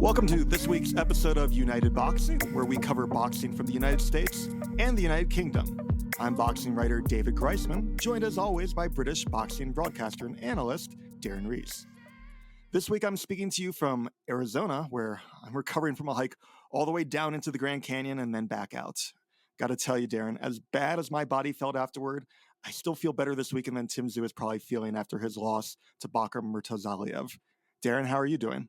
Welcome to this week's episode of United Boxing, where we cover boxing from the United States and the United Kingdom. I'm boxing writer David Greisman, joined as always by British boxing broadcaster and analyst Darren Rees. This week I'm speaking to you from Arizona, where I'm recovering from a hike all the way down into the Grand Canyon and then back out. Got to tell you, Darren, as bad as my body felt afterward, I still feel better this weekend than Tim Tszyu is probably feeling after his loss to Bakhram Murtazaliev. Darren, how are you doing?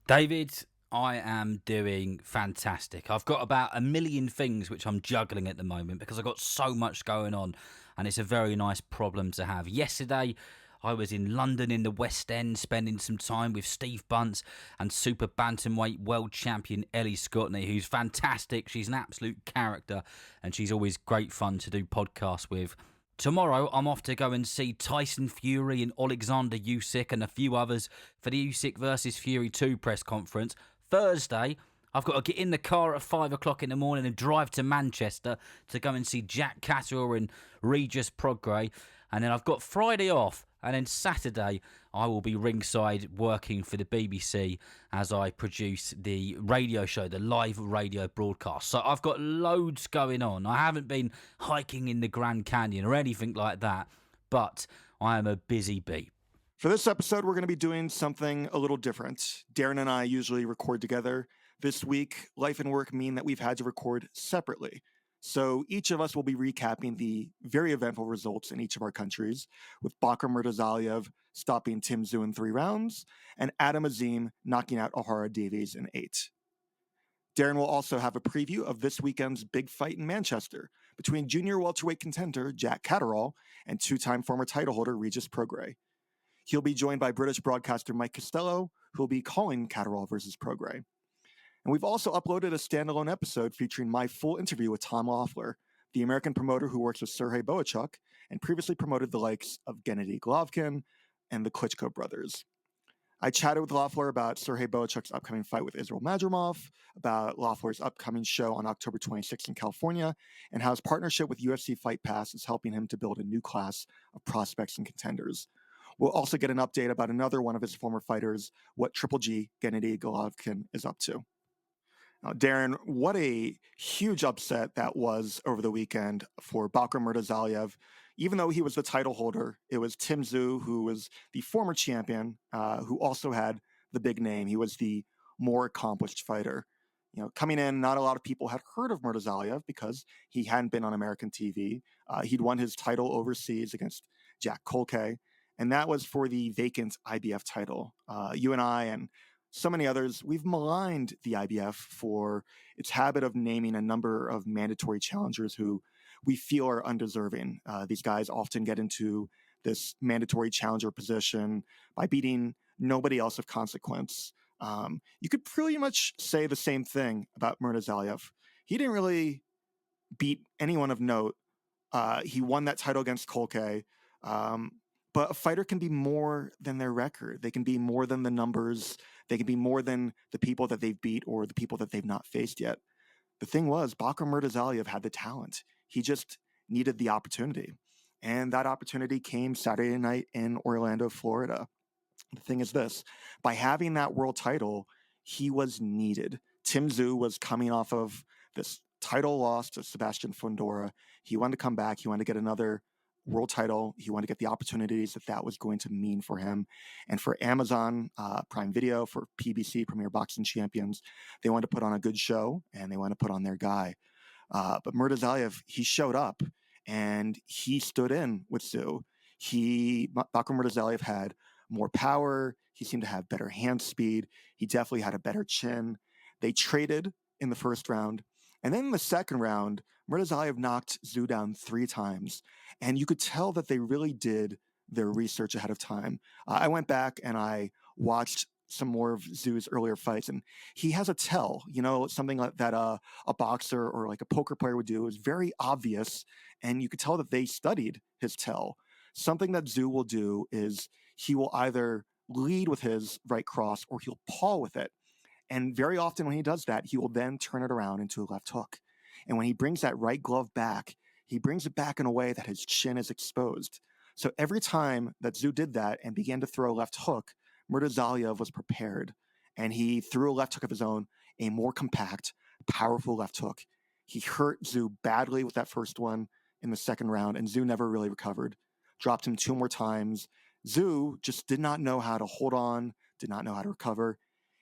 David, I am doing fantastic. I've got about a million things which I'm juggling at the moment because I've got so much going on, and it's a very nice problem to have. Yesterday, I was in London in the West End spending some time with Steve Bunce and super bantamweight world champion Ellie Scottney, who's fantastic. She's an absolute character, and she's always great fun to do podcasts with. Tomorrow, I'm off to go and see Tyson Fury and Alexander Usyk and a few others for the Usyk versus Fury 2 press conference. Thursday, I've got to get in the car at 5 o'clock in the morning and drive to Manchester to go and see Jack Catterall and Regis Prograis. And then I've got Friday off. And then Saturday, I will be ringside working for the BBC as I produce the radio show, the live radio broadcast. So I've got loads going on. I haven't been hiking in the Grand Canyon or anything like that, but I am a busy bee. For this episode, we're going to be doing something a little different. Darren and I usually record together. This week, life and work mean that we've had to record separately. So each of us will be recapping the very eventful results in each of our countries, with Bakhram Murtazaliev stopping Tim Tszyu in 3 rounds and Adam Azim knocking out Ohara Davies in 8. Darren will also have a preview of this weekend's big fight in Manchester between junior welterweight contender Jack Catterall and 2-time former title holder Regis Prograis. He'll be joined by British broadcaster Mike Costello, who will be calling Catterall versus Prograis. And we've also uploaded a standalone episode featuring my full interview with Tom Loeffler, the American promoter who works with Sergey Bohachuk and previously promoted the likes of Gennady Golovkin and the Klitschko brothers. I chatted with Loeffler about Sergey Bohachuk's upcoming fight with Israel Madrimov, about Loeffler's upcoming show on October 26th in California, and how his partnership with UFC Fight Pass is helping him to build a new class of prospects and contenders. We'll also get an update about another one of his former fighters, what Triple G Gennady Golovkin is up to. Now, Darren, what a huge upset that was over the weekend for Bakhram Murtazaliev. Even though he was the title holder, it was Tim Tszyu, who was the former champion, who also had the big name. He was the more accomplished fighter. Coming in, not a lot of people had heard of Murtazaliev because he hadn't been on American TV. He'd won his title overseas against Jack Colquet, and that was for the vacant IBF title. You and I and so many others, we've maligned the IBF for its habit of naming a number of mandatory challengers who we feel are undeserving. These guys often get into this mandatory challenger position by beating nobody else of consequence. You could pretty much say the same thing about Murtazaliev. He didn't really beat anyone of note. He won that title against Colquet. But a fighter can be more than their record. They can be more than the numbers. They can be more than the people that they've beat or the people that they've not faced yet. The thing was, Bakhram Murtazaliev had the talent. He just needed the opportunity. And that opportunity came Saturday night in Orlando, Florida. The thing is this, by having that world title, he was needed. Tim Tszyu was coming off of this title loss to Sebastian Fundora. He wanted to come back. He wanted to get another world title. He wanted to get the opportunities that was going to mean for him. And for Amazon Prime Video, for PBC, Premier Boxing Champions, they wanted to put on a good show and they wanted to put on their guy. But Murtazaliev, he showed up and he stood in with Tszyu. Bakhram Murtazaliev had more power. He seemed to have better hand speed. He definitely had a better chin. They traded in the first round. And then in the second round, Murtazaliev knocked Tszyu down 3 times. And you could tell that they really did their research ahead of time. I went back and I watched some more of Tszyu's earlier fights, and he has a tell, something like that a boxer or like a poker player would do. Is very obvious, and you could tell that they studied his tell. Something that Tszyu will do is he will either lead with his right cross or he'll paw with it. And very often when he does that, he will then turn it around into a left hook. And when he brings that right glove back, he brings it back in a way that his chin is exposed. So every time that Tszyu did that and began to throw a left hook, Murtazaliev was prepared. and he threw a left hook of his own, a more compact, powerful left hook. He hurt Tszyu badly with that first one in the second round, and Tszyu never really recovered. Dropped him 2 more times. Tszyu just did not know how to hold on, did not know how to recover.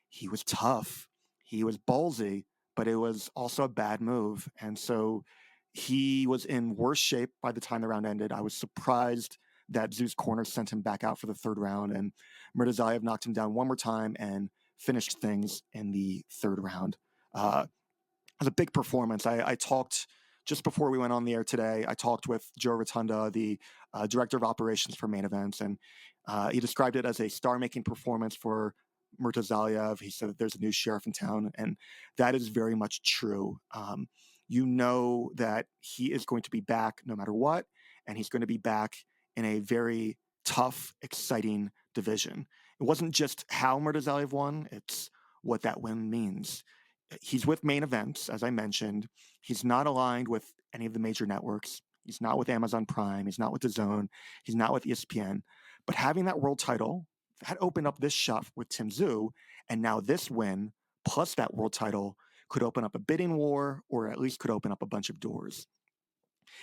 He was tough. He was ballsy, but it was also a bad move. And so he was in worse shape by the time the round ended. I was surprised that Tszyu's corner sent him back out for the third round, and Murtazaliev knocked him down one more time and finished things in the third round. It was a big performance. I talked just before we went on the air today. I talked with Joe Rotunda, the director of operations for Main Events, and he described it as a star-making performance for Murtazaliev. He said that there's a new sheriff in town, and that is very much true. You know that he is going to be back no matter what, and he's going to be back in a very tough, exciting division. It wasn't just how Murtazaliev won, it's what that win means. He's with Main Events, as I mentioned. He's not aligned with any of the major networks. He's not with Amazon Prime. He's not with DAZN. He's not with ESPN. But having that world title, that opened up this shot with Tim Tszyu, and now this win, plus that world title, could open up a bidding war, or at least could open up a bunch of doors.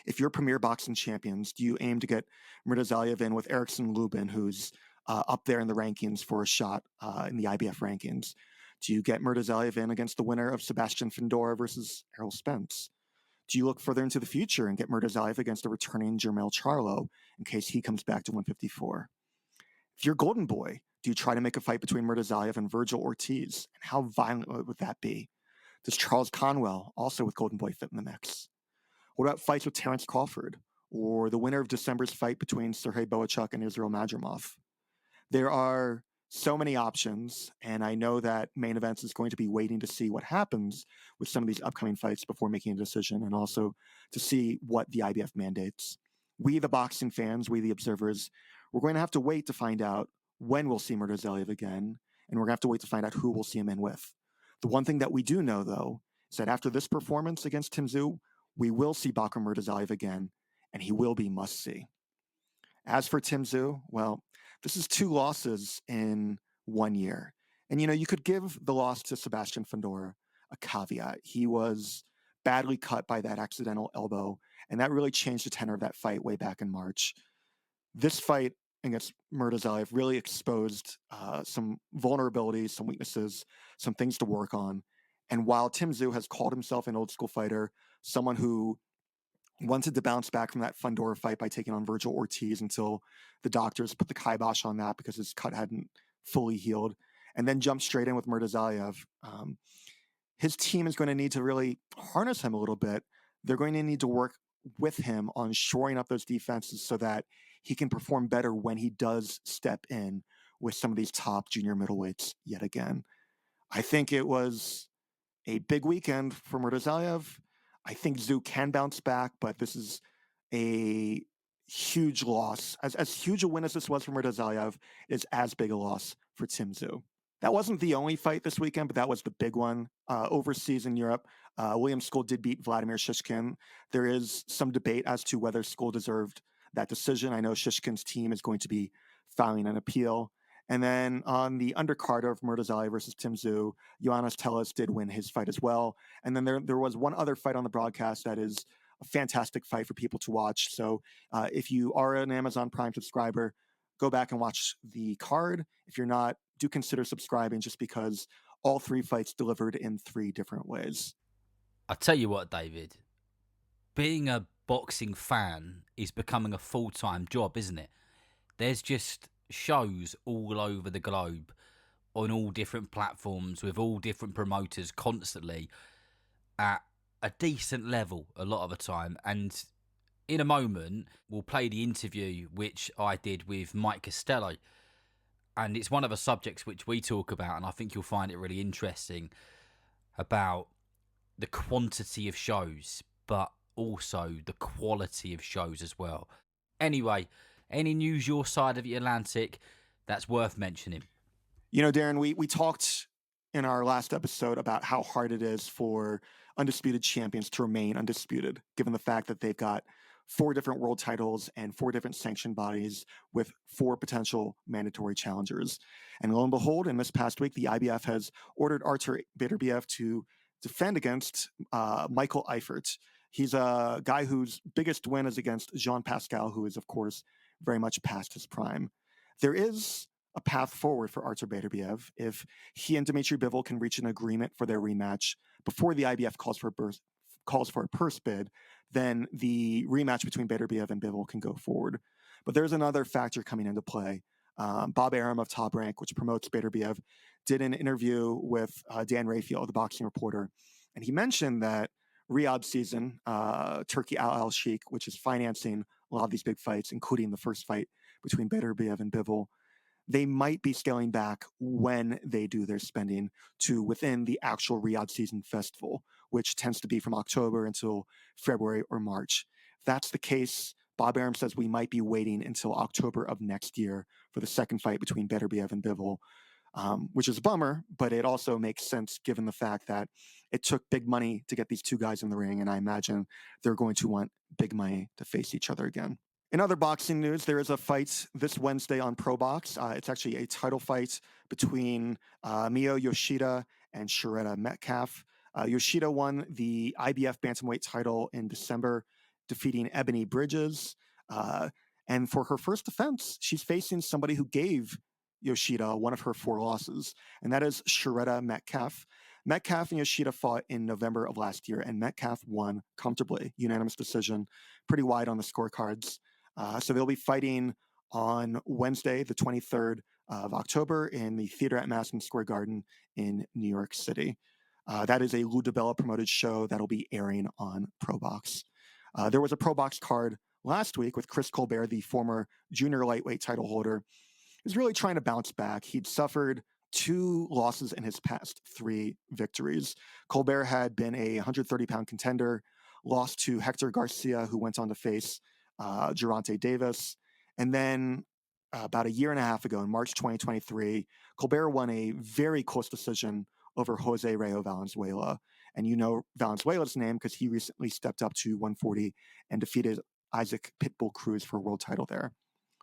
If you're Premier Boxing Champions, do you aim to get Murtazaliev in with Erickson Lubin, who's up there in the rankings for a shot in the IBF rankings? Do you get Murtazaliev in against the winner of Sebastian Fundora versus Errol Spence? Do you look further into the future and get Murtazaliev against a returning Jermell Charlo in case he comes back to 154? If you're Golden Boy, do you try to make a fight between Murtazaliev and Virgil Ortiz? And how violent would that be? Does Charles Conwell, also with Golden Boy, fit in the mix? What about fights with Terence Crawford or the winner of December's fight between Sergey Boachuk and Israel Madrimov? There are so many options, and I know that Main Events is going to be waiting to see what happens with some of these upcoming fights before making a decision, and also to see what the IBF mandates. We, the boxing fans, we, the observers, we're going to have to wait to find out when we'll see Murtazaliev again, and we're going to have to wait to find out who we'll see him in with. The one thing that we do know, though, is that after this performance against Tim Tszyu, we will see Bakhram Murtazaliev again, and he will be must-see. As for Tim Tszyu, well, this is 2 losses in 1 year. And, you could give the loss to Sebastian Fundora a caveat. He was badly cut by that accidental elbow, and that really changed the tenor of that fight way back in March. This fight against Murtazaliev really exposed some vulnerabilities, some weaknesses, some things to work on. And while Tim Tszyu has called himself an old school fighter, someone who wanted to bounce back from that Fundora fight by taking on Virgil Ortiz until the doctors put the kibosh on that because his cut hadn't fully healed, and then jumped straight in with Murtazaliev. His team is going to need to really harness him a little bit. They're going to need to work with him on shoring up those defenses so that he can perform better when he does step in with some of these top junior middleweights yet again. I think it was a big weekend for Murtazaliev. I think Tszyu can bounce back, but this is a huge loss. As huge a win as this was for Murtazaliev, is as big a loss for Tim Tszyu. That wasn't the only fight this weekend, but that was the big one. Overseas in Europe, William Skol did beat Vladimir Shishkin. There is some debate as to whether Skol deserved that decision. I know Shishkin's team is going to be filing an appeal. And then on the undercard of Murtazaliev versus Tim Tszyu, Ioannis Tellis did win his fight as well. And then there was one other fight on the broadcast that is a fantastic fight for people to watch. So if you are an Amazon Prime subscriber, go back and watch the card. If you're not, do consider subscribing, just because all 3 fights delivered in 3 different ways. I tell you what, David, being a boxing fan is becoming a full-time job, isn't it? There's just shows all over the globe on all different platforms with all different promoters constantly at a decent level a lot of the time. And in a moment, we'll play the interview which I did with Mike Costello. And it's one of the subjects which we talk about, and I think you'll find it really interesting, about the quantity of shows, but also the quality of shows as well. Anyway, any news your side of the Atlantic that's worth mentioning? Darren, we talked in our last episode about how hard it is for undisputed champions to remain undisputed, given the fact that they've got 4 different world titles and 4 different sanctioned bodies with 4 potential mandatory challengers. And lo and behold, in this past week, the IBF has ordered Artur Beterbiev to defend against Michael Eifert. He's a guy whose biggest win is against Jean Pascal, who is, of course, very much past his prime. There is a path forward for Artur Beterbiev if he and Dmitry Bivol can reach an agreement for their rematch before the IBF calls for a purse bid. Then the rematch between Beterbiev and Bivol can go forward. But there's another factor coming into play. Bob Arum of Top Rank, which promotes Beterbiev, did an interview with Dan Rayfield, the boxing reporter, and he mentioned that Riyadh season, Turkey Al Sheikh, which is financing a lot of these big fights, including the first fight between Beterbiev and Bivol, they might be scaling back when they do their spending to within the actual Riyadh season festival, which tends to be from October until February or March. If that's the case, Bob Arum says we might be waiting until October of next year for the second fight between Beterbiev and Bivol, which is a bummer, but it also makes sense given the fact that it took big money to get these 2 guys in the ring, and I imagine they're going to want big money to face each other again. In other boxing news, there is a fight this Wednesday on ProBox. It's actually a title fight between Miyo, Yoshida, and Shurretta, Metcalf. Yoshida won the IBF bantamweight title in December, defeating Ebony Bridges. And for her first defense, she's facing somebody who gave Yoshida one of her 4 losses, and that is Shurretta Metcalf. Metcalf and Yoshida fought in November of last year, and Metcalf won comfortably, unanimous decision, pretty wide on the scorecards. So they'll be fighting on Wednesday, the 23rd of October in the Theater at Madison Square Garden in New York City. That is a Lou DiBella promoted show that'll be airing on ProBox. There was a ProBox card last week with Chris Colbert, the former junior lightweight title holder. He was really trying to bounce back. He'd suffered 2 losses in his past 3 victories. Colbert had been a 130-pound contender, lost to Hector Garcia, who went on to face Gervonta Davis. And then about a year and a half ago, in March 2023, Colbert won a very close decision over Jose Rayo Valenzuela. And you know Valenzuela's name because he recently stepped up to 140 and defeated Isaac Pitbull Cruz for a world title there.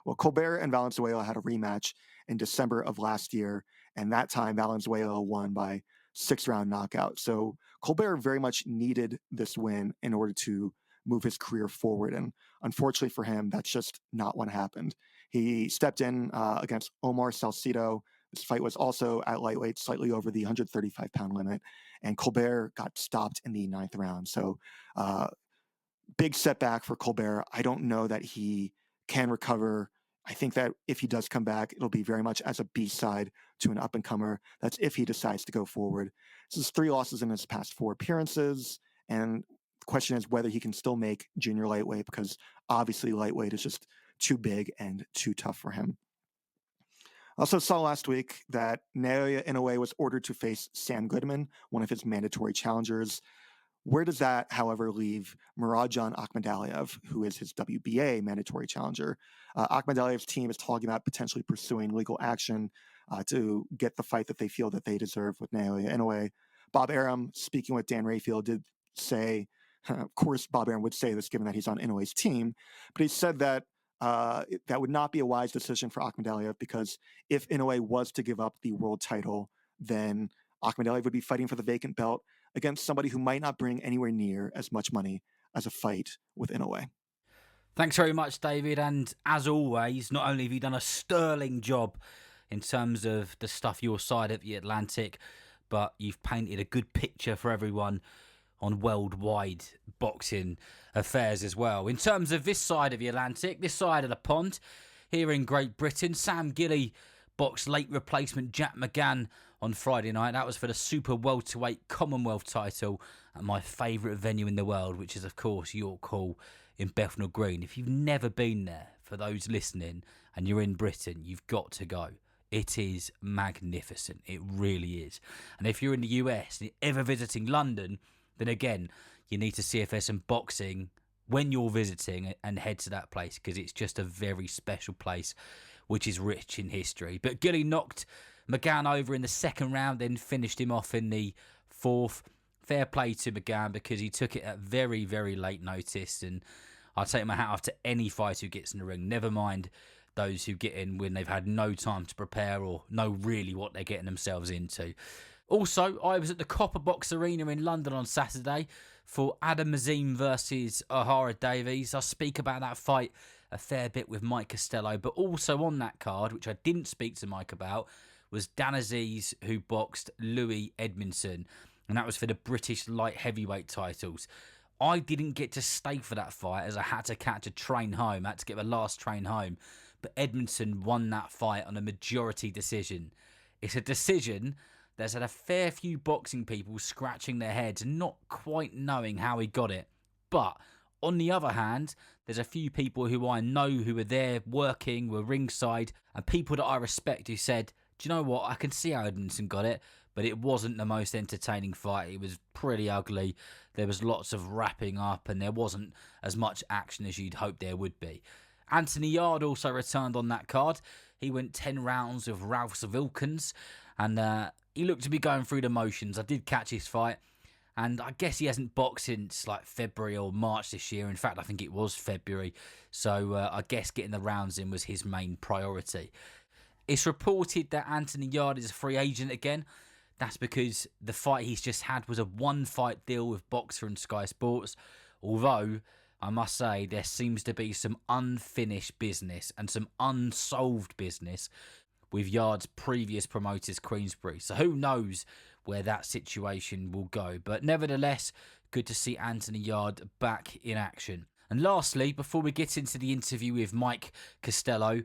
Well, Colbert and Valenzuela had a rematch in December of last year, and that time Valenzuela won by 6-round knockout. So Colbert very much needed this win in order to move his career forward. And unfortunately for him, that's just not what happened. He stepped in against Omar Salcido. This fight was also at lightweight, slightly over the 135-pound limit, and Colbert got stopped in the 9th round. So big setback for Colbert. I don't know that he can recover. I think that if he does come back, it'll be very much as a B-side to an up-and-comer. That's if he decides to go forward. This is 3 losses in his past 4 appearances, and the question is whether he can still make junior lightweight, because obviously lightweight is just too big and too tough for him. I also saw last week that Naoya Inoue was ordered to face Sam Goodman, one of his mandatory challengers. Where does that, however, leave Murodjon Akhmadaliev, who is his WBA mandatory challenger? Akhmadaliev's team is talking about potentially pursuing legal action to get the fight that they feel that they deserve with Naoya Inoue. Bob Arum, speaking with Dan Rayfield, did say, of course, Bob Arum would say this given that he's on Inoue's team, but he said that that would not be a wise decision for Akhmadaliev, because if Inoue was to give up the world title, then Akhmadaliev would be fighting for the vacant belt against somebody who might not bring anywhere near as much money as a fight with Inoue. Thanks very much, David. And as always, not only have you done a sterling job in terms of the stuff your side of the Atlantic, but you've painted a good picture for everyone on worldwide boxing affairs as well. In terms of this side of the Atlantic, this side of the pond, here in Great Britain, Sam Gilley boxed late replacement Jack McGann on Friday night. That was for the Super Welterweight Commonwealth title at my favourite venue in the world, which is, of course, York Hall in Bethnal Green. If you've never been there, for those listening, and you're in Britain, you've got to go. It is magnificent. It really is. And if you're in the US and you're ever visiting London, then again, you need to see if there's some boxing when you're visiting and head to that place, because it's just a very special place, which is rich in history. But Gilley knocked McGann over in the 2nd round, then finished him off in the 4th. Fair play to McGann, because he took it at very, very late notice. And I take my hat off to any fighter who gets in the ring, never mind those who get in when they've had no time to prepare or know really what they're getting themselves into. Also, I was at the Copper Box Arena in London on Saturday for Adam Azim versus Ohara Davies. I speak about that fight a fair bit with Mike Costello, but also on that card, which I didn't speak to Mike about, was Dan Aziz, who boxed Lewis Edmondson, and that was for the British light heavyweight titles. I didn't get to stay for that fight as I had to catch a train home. I had to get the last train home. But Edmondson won that fight on a majority decision. It's a decision that's had a fair few boxing people scratching their heads and not quite knowing how he got it. But on the other hand, there's a few people who I know who were there working, were ringside, and people that I respect who said, do you know what, I can see how Edmondson got it, but it wasn't the most entertaining fight. It was pretty ugly. There was lots of wrapping up and there wasn't as much action as you'd hope there would be. Anthony Yarde also returned on that card. He went 10 rounds with Ralph Wilkins and he looked to be going through the motions. I did catch his fight and I guess he hasn't boxed since like February or March this year. In fact, I think it was February. So I guess getting the rounds in was his main priority. It's reported that Anthony Yarde is a free agent again. That's because the fight he's just had was a one-fight deal with Boxer and Sky Sports. Although, I must say, there seems to be some unfinished business and some unsolved business with Yarde's previous promoters, Queensberry. So who knows where that situation will go. But nevertheless, good to see Anthony Yarde back in action. And lastly, before we get into the interview with Mike Costello,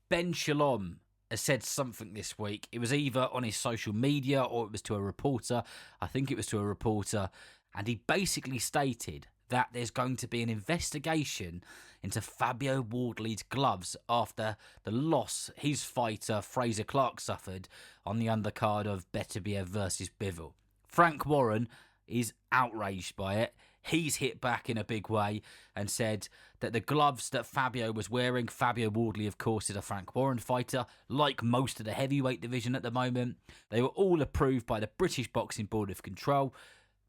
Ben Shalom has said something this week. It was either on his social media or it was to a reporter. I think it was to a reporter. And he basically stated that there's going to be an investigation into Fabio Wardley's gloves after the loss his fighter Fraser Clark suffered on the undercard of Beterbiev versus Bivol. Frank Warren is outraged by it. He's hit back in a big way and said that the gloves that Fabio was wearing, Fabio Wardley, of course, is a Frank Warren fighter, like most of the heavyweight division at the moment. They were all approved by the British Boxing Board of Control.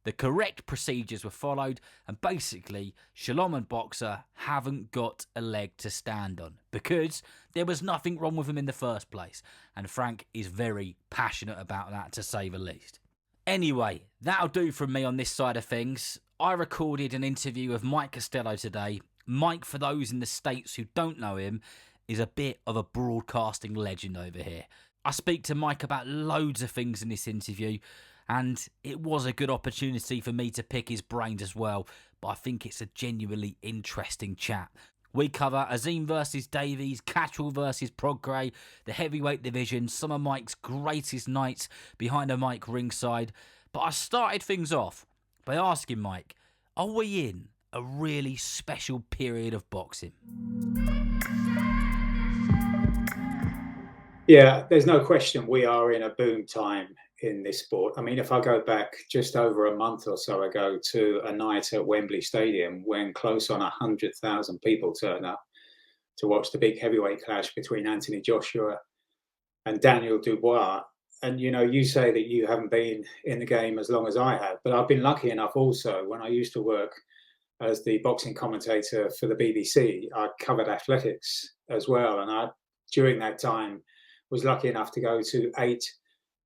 The correct procedures were followed, and basically, Shalom and Boxer haven't got a leg to stand on because there was nothing wrong with them in the first place. And Frank is very passionate about that, to say the least. Anyway, that'll do from me on this side of things. I recorded an interview with Mike Costello today. Mike, for those in the States who don't know him, is a bit of a broadcasting legend over here. I speak to Mike about loads of things in this interview, and it was a good opportunity for me to pick his brains as well, but I think it's a genuinely interesting chat. We cover Azim versus Davies, Catterall versus Prograis, the heavyweight division, some of Mike's greatest nights behind a mic ringside. But I started things off by asking Mike, are we in a really special period of boxing? Yeah, there's no question we are in a boom time in this sport. I mean, if I go back just over a month or so ago to a night at Wembley Stadium when close on 100,000 people turned up to watch the big heavyweight clash between Anthony Joshua and Daniel Dubois. And, you know, you say that you haven't been in the game as long as I have, but I've been lucky enough also when I used to work as the boxing commentator for the BBC, I covered athletics as well. And I, during that time, was lucky enough to go to 8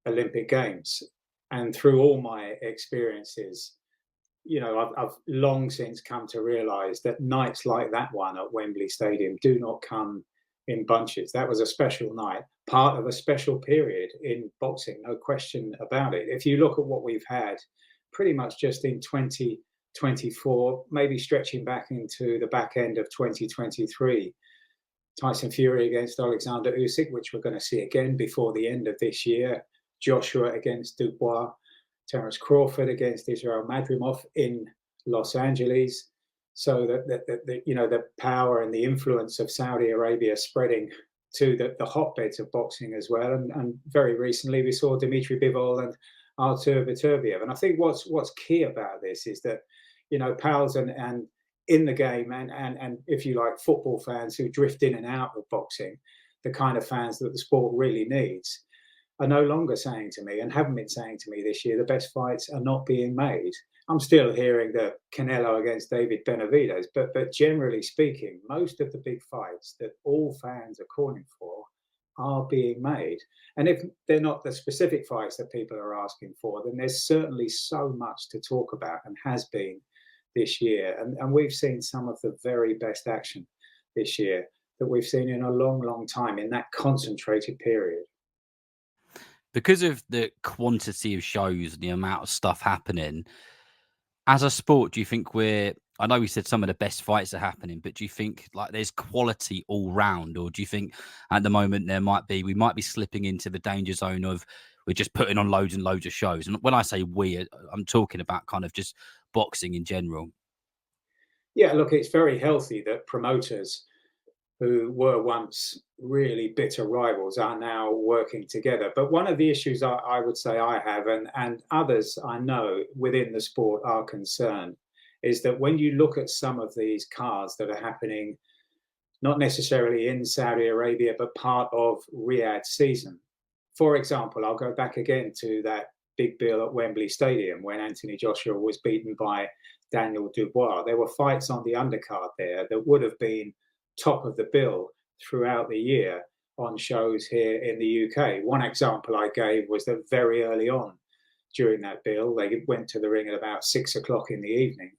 Olympic Games. And through all my experiences, you know, I've long since come to realize that nights like that one at Wembley Stadium do not come in bunches. That was a special night, part of a special period in boxing, no question about it. If you look at what we've had pretty much just in 2024, maybe stretching back into the back end of 2023, Tyson Fury against Alexander Usyk, which we're going to see again before the end of this year. Joshua against Dubois. Terence Crawford against Israel Madrimov in Los Angeles. So that you know, the power and the influence of Saudi Arabia spreading to the hotbeds of boxing as well. And very recently we saw Dmitry Bivol and Artur Beterbiev. And I think what's key about this is that, you know, pals and in the game and if you like, football fans who drift in and out of boxing, the kind of fans that the sport really needs, are no longer saying to me, and haven't been saying to me this year, the best fights are not being made. I'm still hearing the Canelo against David Benavidez, but generally speaking, most of the big fights that all fans are calling for are being made. And if they're not the specific fights that people are asking for, then there's certainly so much to talk about, and has been this year. And we've seen some of the very best action this year that we've seen in a long, long time in that concentrated period. Because of the quantity of shows and the amount of stuff happening, as a sport, do you think I know we said some of the best fights are happening, but do you think like there's quality all round, or do you think at the moment we might be slipping into the danger zone of we're just putting on loads and loads of shows? And when I say I'm talking about kind of just boxing in general. Yeah, look, it's very healthy that promoters who were once really bitter rivals are now working together. But one of the issues I would say I have, and others I know within the sport are concerned, is that when you look at some of these cards that are happening, not necessarily in Saudi Arabia, but part of Riyadh season. For example, I'll go back again to that big bill at Wembley Stadium when Anthony Joshua was beaten by Daniel Dubois. There were fights on the undercard there that would have been top of the bill throughout the year on shows here in the UK. One example I gave was that very early on during that bill, they went to the ring at about 6 o'clock in the evening,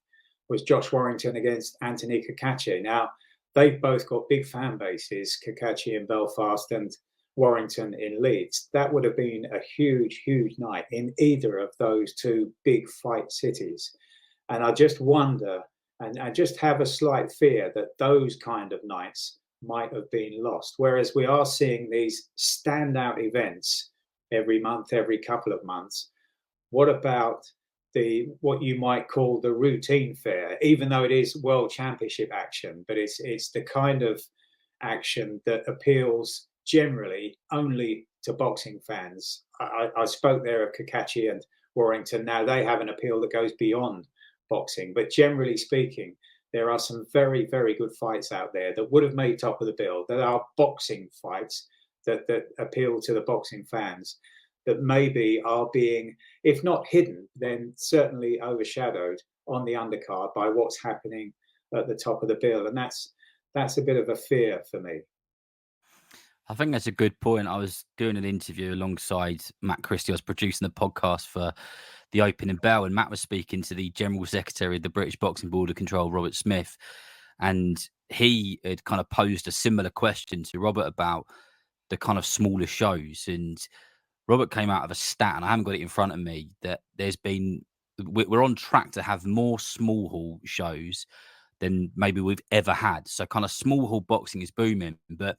was Josh Warrington against Anthony Cacace. Now, they've both got big fan bases, Cacace in Belfast and Warrington in Leeds. That would have been a huge, huge night in either of those two big fight cities. And I just wonder, and I just have a slight fear that those kind of nights might have been lost. Whereas we are seeing these standout events every month, every couple of months. What about what you might call the routine fare, even though it is world championship action, but it's the kind of action that appeals generally only to boxing fans. I spoke there of Cacace and Warrington. Now they have an appeal that goes beyond boxing, but generally speaking, there are some very, very good fights out there that would have made top of the bill, that are boxing fights that appeal to the boxing fans, that maybe are being, if not hidden, then certainly overshadowed on the undercard by what's happening at the top of the bill. And that's a bit of a fear for me. I think that's a good point. I was doing an interview alongside Matt Christie. I was producing the podcast for the opening bell, and Matt was speaking to the General Secretary of the British Boxing Board of Control, Robert Smith, and he had kind of posed a similar question to Robert about the kind of smaller shows. And Robert came out of a stat, and I haven't got it in front of me, that we're on track to have more small hall shows than maybe we've ever had. So kind of small hall boxing is booming, but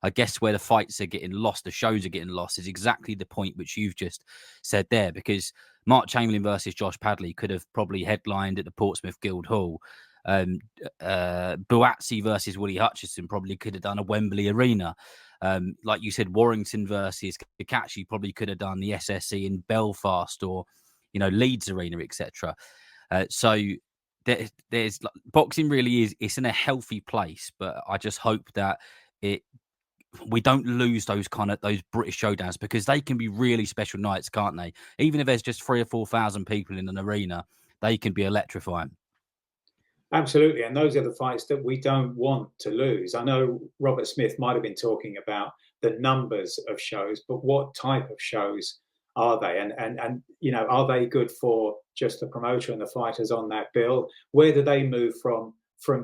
I guess where the fights are getting lost, the shows are getting lost, is exactly the point which you've just said there, because Mark Chamberlain versus Josh Padley could have probably headlined at the Portsmouth Guildhall. Buatsi versus Willie Hutchison probably could have done a Wembley Arena. Like you said, Warrington versus Cacace probably could have done the SSE in Belfast or, Leeds Arena, etc. So there's boxing really is, it's in a healthy place, but I just hope that we don't lose those British showdowns, because they can be really special nights, can't they? Even if there's just 3,000 or 4,000 people in an arena, they can be electrifying. Absolutely. And those are the fights that we don't want to lose. I know Robert Smith might have been talking about the numbers of shows, but what type of shows are they? And are they good for just the promoter and the fighters on that bill? Where do they move from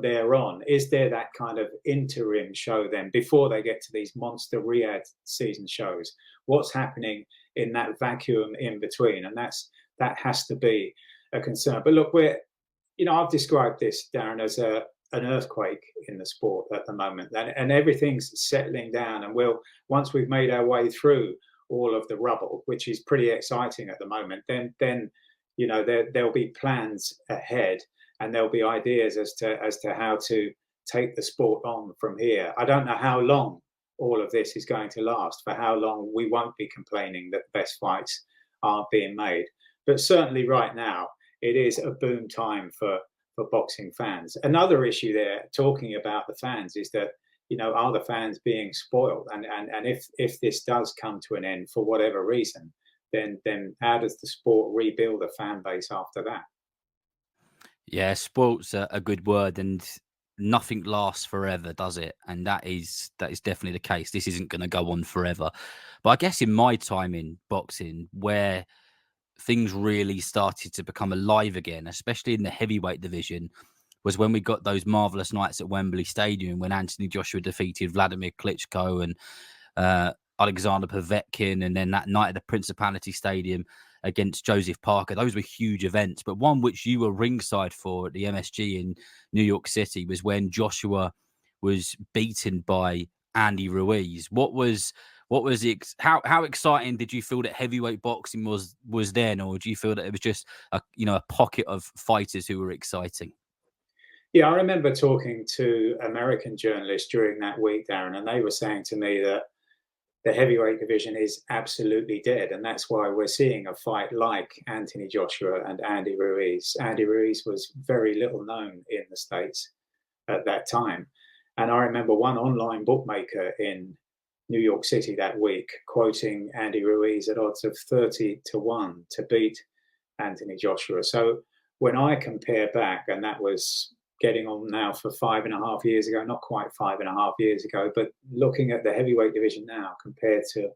there on? Is there that kind of interim show then before they get to these monster Riyadh season shows? What's happening in that vacuum in between? And that has to be a concern. But look, I've described this, Darren, as an earthquake in the sport at the moment, and everything's settling down. And once we've made our way through all of the rubble, which is pretty exciting at the moment, then there'll be plans ahead, and there'll be ideas as to how to take the sport on from here. I don't know how long all of this is going to last, for how long we won't be complaining that the best fights aren't being made. But certainly right now, it is a boom time for boxing fans. Another issue there, talking about the fans, is that are the fans being spoiled? And if this does come to an end for whatever reason, then how does the sport rebuild a fan base after that? Yeah, spoilt's a good word, and nothing lasts forever, does it? And that is definitely the case. This isn't going to go on forever. But I guess in my time in boxing, where things really started to become alive again, especially in the heavyweight division, was when we got those marvellous nights at Wembley Stadium when Anthony Joshua defeated Vladimir Klitschko and Alexander Povetkin, and then that night at the Principality Stadium against Joseph Parker. Those were huge events, but one which you were ringside for at the MSG in New York City was when Joshua was beaten by Andy Ruiz. How exciting did you feel that heavyweight boxing was then, or do you feel that it was just a pocket of fighters who were exciting? Yeah, I remember talking to American journalists during that week, Darren, and they were saying to me that the heavyweight division is absolutely dead. And that's why we're seeing a fight like Anthony Joshua and Andy Ruiz. Andy Ruiz was very little known in the States at that time. And I remember one online bookmaker in New York City that week quoting Andy Ruiz at odds of 30-1 to beat Anthony Joshua. So when I compare back, and that was getting on now for 5.5 years ago, not quite 5.5 years ago, but looking at the heavyweight division now compared to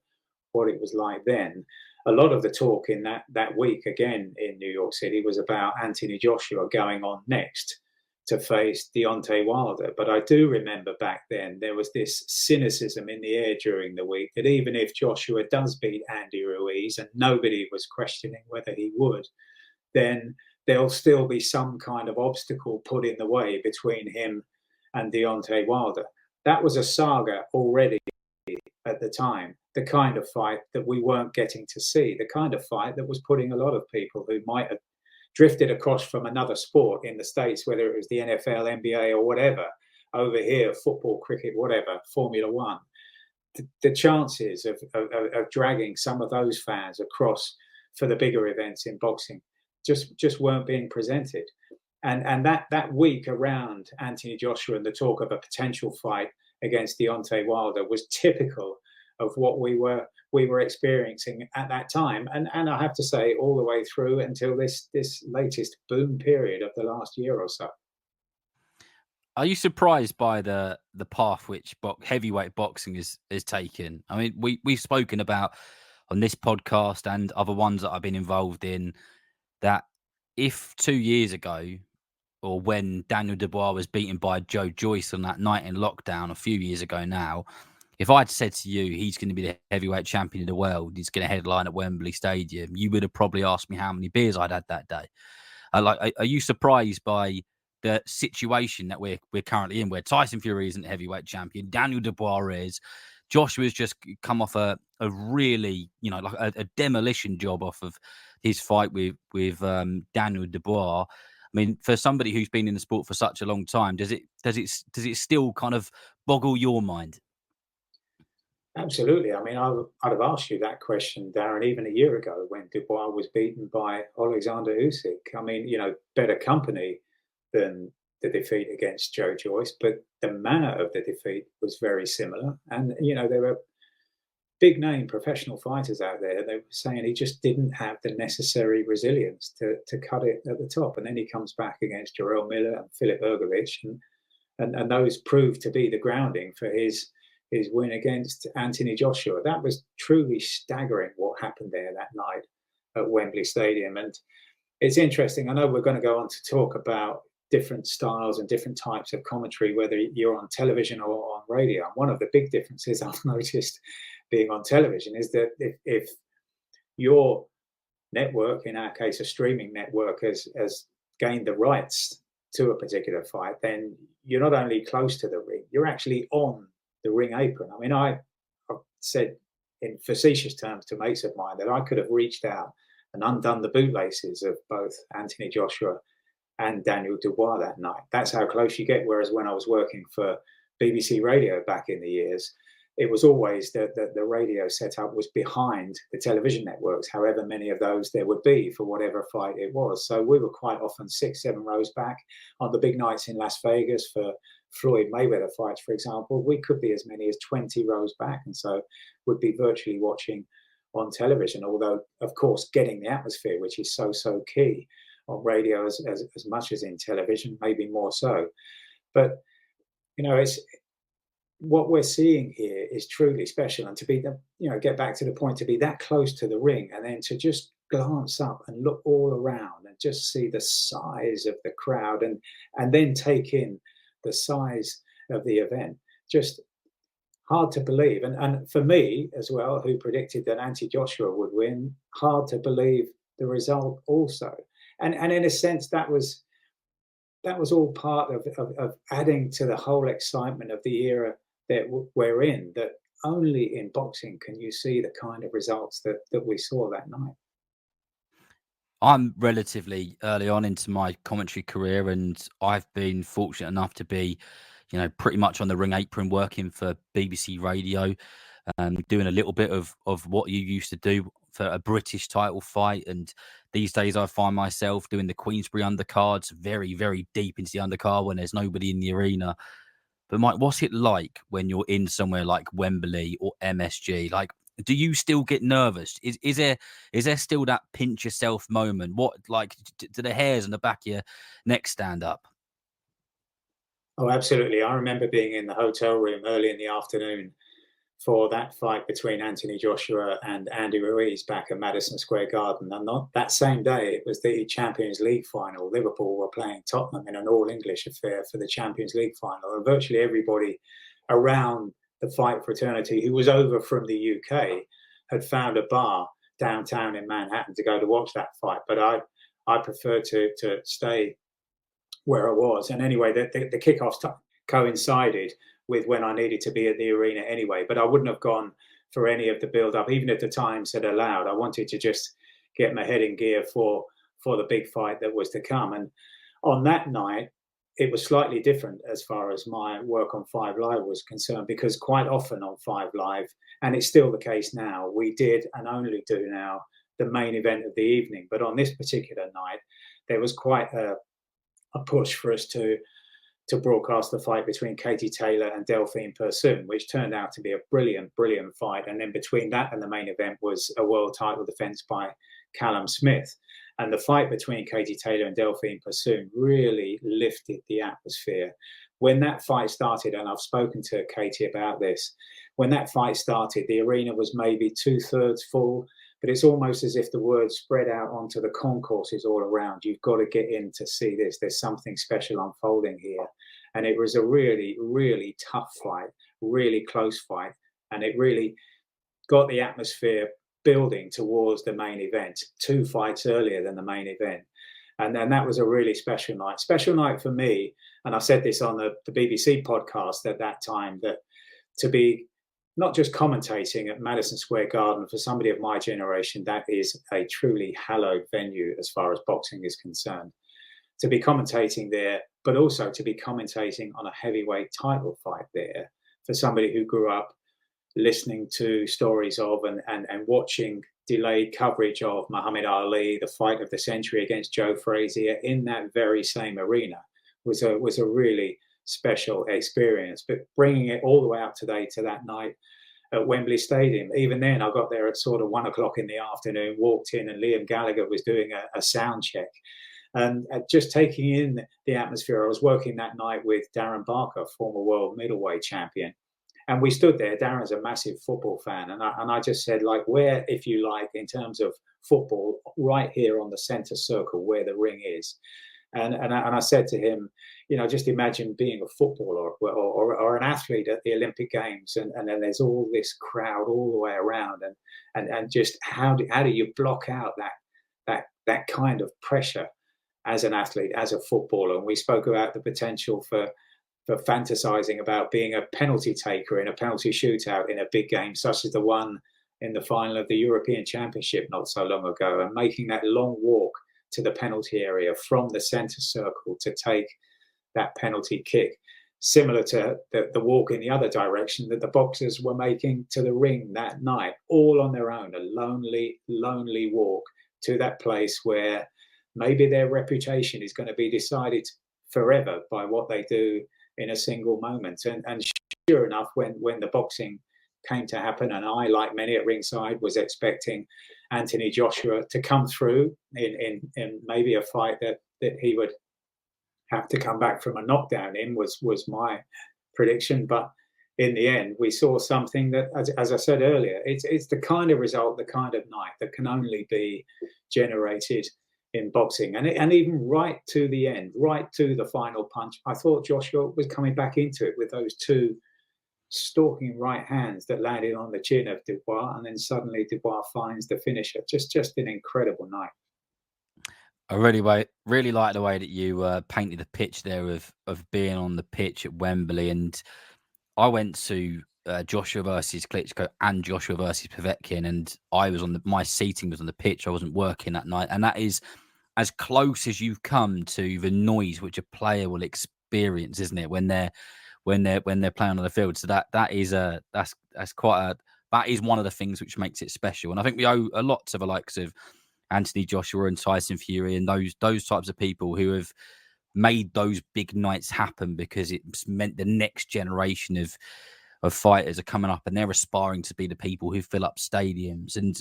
what it was like then, a lot of the talk in that week again in New York City was about Anthony Joshua going on next to face Deontay Wilder. But I do remember back then there was this cynicism in the air during the week that even if Joshua does beat Andy Ruiz, and nobody was questioning whether he would, then there'll still be some kind of obstacle put in the way between him and Deontay Wilder. That was a saga already at the time, the kind of fight that we weren't getting to see, the kind of fight that was putting a lot of people who might have drifted across from another sport in the States, whether it was the NFL, NBA, or whatever, over here, football, cricket, whatever, Formula One. The chances of dragging some of those fans across for the bigger events in boxing just weren't being presented. And that week around Anthony Joshua and the talk of a potential fight against Deontay Wilder was typical of what we were experiencing at that time. And I have to say, all the way through until this latest boom period of the last year or so. Are you surprised by the path which heavyweight boxing is taken? I mean, we've spoken about on this podcast and other ones that I've been involved in, that if 2 years ago, or when Daniel Dubois was beaten by Joe Joyce on that night in lockdown a few years ago now, if I'd said to you he's going to be the heavyweight champion of the world, he's going to headline at Wembley Stadium, you would have probably asked me how many beers I'd had that day. Are you surprised by the situation that we're currently in, where Tyson Fury isn't heavyweight champion, Daniel Dubois is, Joshua's just come off a really, a demolition job off of his fight with Daniel Dubois. I mean, for somebody who's been in the sport for such a long time, does it still kind of boggle your mind? Absolutely. I mean, I'd have asked you that question, Darren, even a year ago when Dubois was beaten by Alexander Usyk. I mean, better company than the defeat against Joe Joyce, but the manner of the defeat was very similar. And, there were big name professional fighters out there. They were saying he just didn't have the necessary resilience to cut it at the top. And then he comes back against Jarrell Miller and Filip Hrgovic, and those proved to be the grounding for his win against Anthony Joshua. That was truly staggering what happened there that night at Wembley Stadium. And it's interesting. I know we're going to go on to talk about different styles and different types of commentary, whether you're on television or on radio. And one of the big differences I've noticed being on television is that if your network, in our case a streaming network, has gained the rights to a particular fight, then you're not only close to the ring, you're actually on the ring apron. I mean, I've said in facetious terms to mates of mine that I could have reached out and undone the bootlaces of both Anthony Joshua and Daniel Dubois that night. That's how close you get. Whereas when I was working for BBC Radio back in the years, it was always that the radio setup was behind the television networks, however many of those there would be for whatever fight it was. So we were quite often 6-7 rows back on the big nights in Las Vegas for Floyd Mayweather fights, for example, we could be as many as 20 rows back, and so would be virtually watching on television. Although, of course, getting the atmosphere, which is so key on radio as much as in television, maybe more so. But it's what we're seeing here is truly special, and to be get back to the point, to be that close to the ring, and then to just glance up and look all around and just see the size of the crowd, and then take in the size of the event. Just hard to believe. And for me as well, who predicted that Anthony Joshua would win, hard to believe the result also. And in a sense, that was all part of adding to the whole excitement of the era that we're in, that only in boxing can you see the kind of results that we saw that night. I'm relatively early on into my commentary career, and I've been fortunate enough to be, pretty much on the ring apron, working for BBC Radio, doing a little bit of what you used to do for a British title fight. And these days I find myself doing the Queensberry undercards, very, very deep into the undercard when there's nobody in the arena. But Mike, what's it like when you're in somewhere like Wembley or MSG? Like, do you still get nervous? Is there still that pinch yourself moment? What, like, do the hairs on the back of your neck stand up? Oh, absolutely. I remember being in the hotel room early in the afternoon for that fight between Anthony Joshua and Andy Ruiz back at Madison Square Garden. And not that same day, it was the Champions League final. Liverpool were playing Tottenham in an all-English affair for the Champions League final. And virtually everybody around the fight fraternity who was over from the UK had found a bar downtown in Manhattan to go to watch that fight. But I preferred to stay where I was. And anyway, the kickoffs coincided with when I needed to be at the arena anyway. But I wouldn't have gone for any of the build-up, even if the times had allowed. I wanted to just get my head in gear for the big fight that was to come. And on that night, it was slightly different as far as my work on 5 Live was concerned, because quite often on 5 Live, and it's still the case now, we did and only do now the main event of the evening. But on this particular night, there was quite a push for us to broadcast the fight between Katie Taylor and Delphine Persoon, which turned out to be a brilliant fight. And then between that and the main event was a world title defense by Callum Smith. And the fight between Katie Taylor and Delphine Persoon really lifted the atmosphere. When that fight started, and I've spoken to Katie about this, when that fight started, the arena was maybe 2/3 full, but it's almost as if the word spread out onto the concourses all around. You've got to get in to see this. There's something special unfolding here. And it was a really, really tough fight, really close fight. And it really got the atmosphere building towards the main event, 2 fights earlier than the main event. And then that was a really special night. Special night for me, and I said this on the BBC podcast at that time, that to be not just commentating at Madison Square Garden, for somebody of my generation, that is a truly hallowed venue as far as boxing is concerned. To be commentating there, but also to be commentating on a heavyweight title fight there, for somebody who grew up listening to stories of and watching delayed coverage of Muhammad Ali, the fight of the century against Joe Frazier in that very same arena, was a really special experience. But bringing it all the way up today to that night at Wembley Stadium, even then I got there at sort of 1 o'clock in the afternoon, walked in, and Liam Gallagher was doing a sound check. And just taking in the atmosphere. I was working that night with Darren Barker, former world middleweight champion. And we stood there. Darren's a massive football fan. And I just said, like, where, if you like, in terms of football, right here on the centre circle where the ring is. And I said to him, just imagine being a footballer or an athlete at the Olympic Games. And then there's all this crowd all the way around. And just how do you block out that kind of pressure as an athlete, as a footballer? And we spoke about the potential for fantasizing about being a penalty taker in a penalty shootout in a big game, such as the one in the final of the European Championship not so long ago, and making that long walk to the penalty area from the centre circle to take that penalty kick, similar to the walk in the other direction that the boxers were making to the ring that night, all on their own, a lonely walk to that place where maybe their reputation is going to be decided forever by what they do in a single moment. And sure enough, when the boxing came to happen, and I, like many at ringside, was expecting Anthony Joshua to come through in maybe a fight that he would have to come back from a knockdown in, was my prediction. But in the end, we saw something that, as I said earlier, it's the kind of result, the kind of night that can only be generated in boxing. And even right to the end, right to the final punch, I thought Joshua was coming back into it with those two stalking right hands that landed on the chin of Dubois, and then suddenly Dubois finds the finisher. Just an incredible night. I really like the way that you painted the pitch there of being on the pitch at Wembley. And I went to Joshua versus Klitschko and Joshua versus Povetkin, and I was my seating was on the pitch. I wasn't working that night, and that is as close as you've come to the noise which a player will experience, isn't it? When they're playing on the field. So that is one of the things which makes it special. And I think we owe a lot to the likes of Anthony Joshua and Tyson Fury and those types of people who have made those big nights happen, because it's meant the next generation of fighters are coming up and they're aspiring to be the people who fill up stadiums. And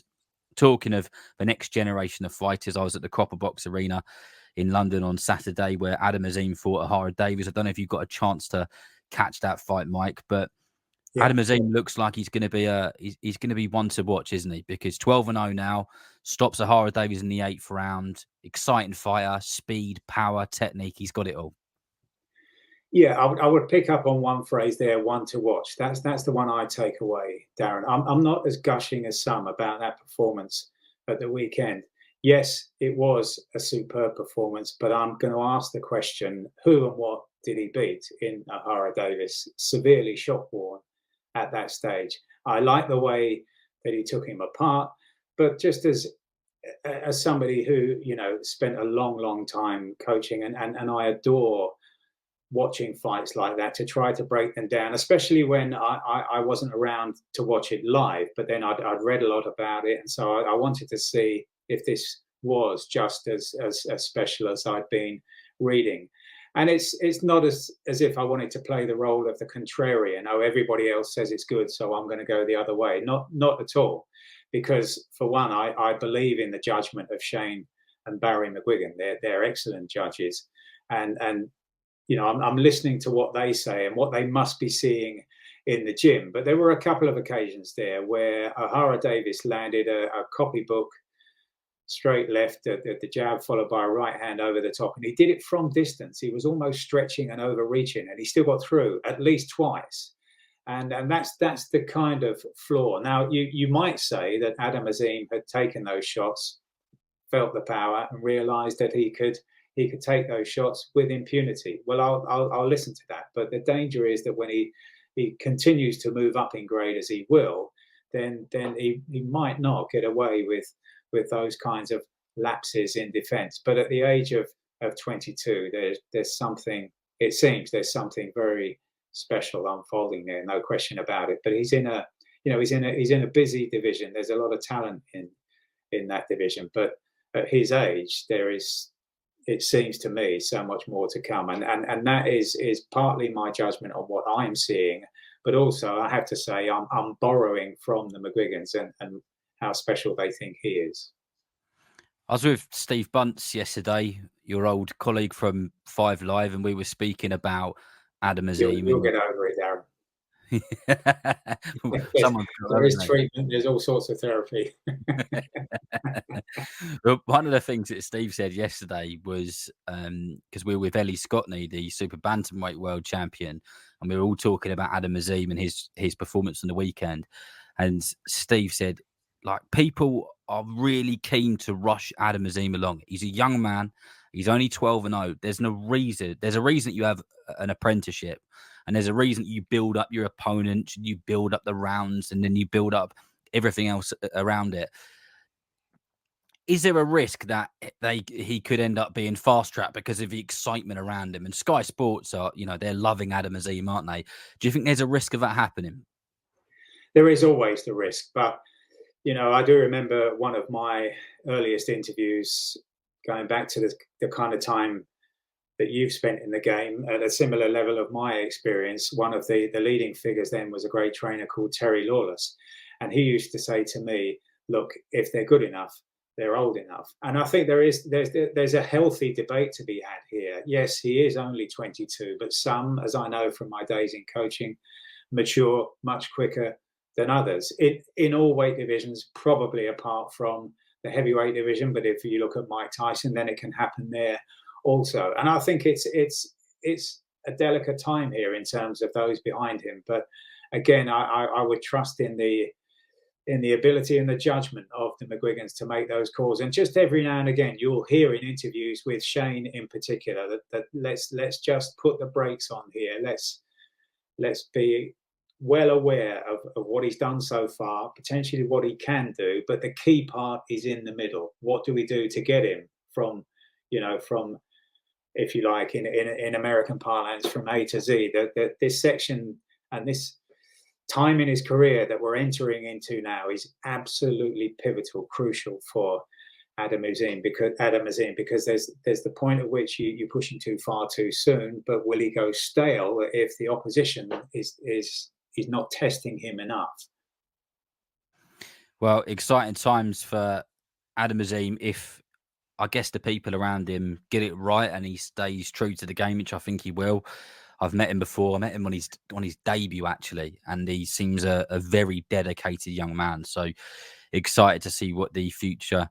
talking of the next generation of fighters, I was at the Copper Box Arena in London on Saturday where Adam Azim fought Ohara Davies. I don't know if you've got a chance to catch that fight, Mike, but yeah. Adam Azim looks like he's going to be one to watch, isn't he? Because 12-0 now, stops Ohara Davies in the 8th round. Exciting fighter, speed, power, technique. He's got it all. Yeah, I would pick up on one phrase there, one to watch. That's the one I take away, Darren. I'm not as gushing as some about that performance at the weekend. Yes, it was a superb performance, but I'm going to ask the question, who and what did he beat in Ohara Davies? Severely shock-worn at that stage. I like the way that he took him apart, but just as somebody who, spent a long time coaching, and I adore watching fights like that, to try to break them down, especially when I wasn't around to watch it live, but then I'd read a lot about it. And so I wanted to see if this was just as special as I'd been reading. And it's not as if I wanted to play the role of the contrarian. Oh, everybody else says it's good, so I'm going to go the other way. Not at all. Because for one, I believe in the judgment of Shane and Barry McGuigan. They're excellent judges. And I'm listening to what they say and what they must be seeing in the gym. But there were a couple of occasions there where Ohara Davies landed a copybook straight left, the jab followed by a right hand over the top. And he did it from distance. He was almost stretching and overreaching, and he still got through at least twice. And that's the kind of flaw. Now, you might say that Adam Azim had taken those shots, felt the power, and realised that he could take those shots with impunity. Well, I'll listen to that. But the danger is that when he continues to move up in grade, as he will, then he might not get away with those kinds of lapses in defence. But at the age of 22, there's something. It seems there's something very special unfolding there, no question about it. But he's in a busy division. There's a lot of talent in that division. But at his age, there is, it seems to me, so much more to come. And that is partly my judgment on what I'm seeing. But also, I have to say, I'm borrowing from the McGuigans and how special they think he is. I was with Steve Bunce yesterday, your old colleague from 5 Live, and we were speaking about Adam Azim. You'll get over it, Darren. There is treatment. There's all sorts of therapy. But one of the things that Steve said yesterday was, because we were with Ellie Scottney, the super bantamweight world champion, and we were all talking about Adam Azim and his performance on the weekend. And Steve said, like, people are really keen to rush Adam Azim along. He's a young man. He's only 12-0. There's no reason. There's a reason that you have an apprenticeship, and there's a reason that you build up your opponent, you build up the rounds, and then you build up everything else around it. Is there a risk that he could end up being fast tracked because of the excitement around him? And Sky Sports are, they're loving Adam Azim, aren't they? Do you think there's a risk of that happening? There is always the risk, but I do remember one of my earliest interviews going back to the kind of time that you've spent in the game at a similar level of my experience. One of the leading figures then was a great trainer called Terry Lawless. And he used to say to me, look, if they're good enough, they're old enough. And I think there's a healthy debate to be had here. Yes, he is only 22, but some, as I know from my days in coaching, mature much quicker than others in all weight divisions, probably apart from the heavyweight division. But if you look at Mike Tyson, then it can happen there also. And I think it's a delicate time here in terms of those behind him. But again, I would trust in the ability and the judgment of the McGuigans to make those calls. And just every now and again, you'll hear in interviews with Shane in particular that let's just put the brakes on here. Let's be well aware of what he's done so far, potentially what he can do. But the key part is in the middle. What do we do to get him from, if you like, in American parlance, from A to Z? This section and this time in his career that we're entering into now is absolutely pivotal, crucial for Adam Azim because there's the point at which you're pushing too far too soon, but will he go stale if the opposition is not testing him enough? Well, exciting times for Adam Azim if, I guess, the people around him get it right and he stays true to the game, which I think he will. I've met him before. I met him on his debut, actually, and he seems a very dedicated young man. So excited to see what the future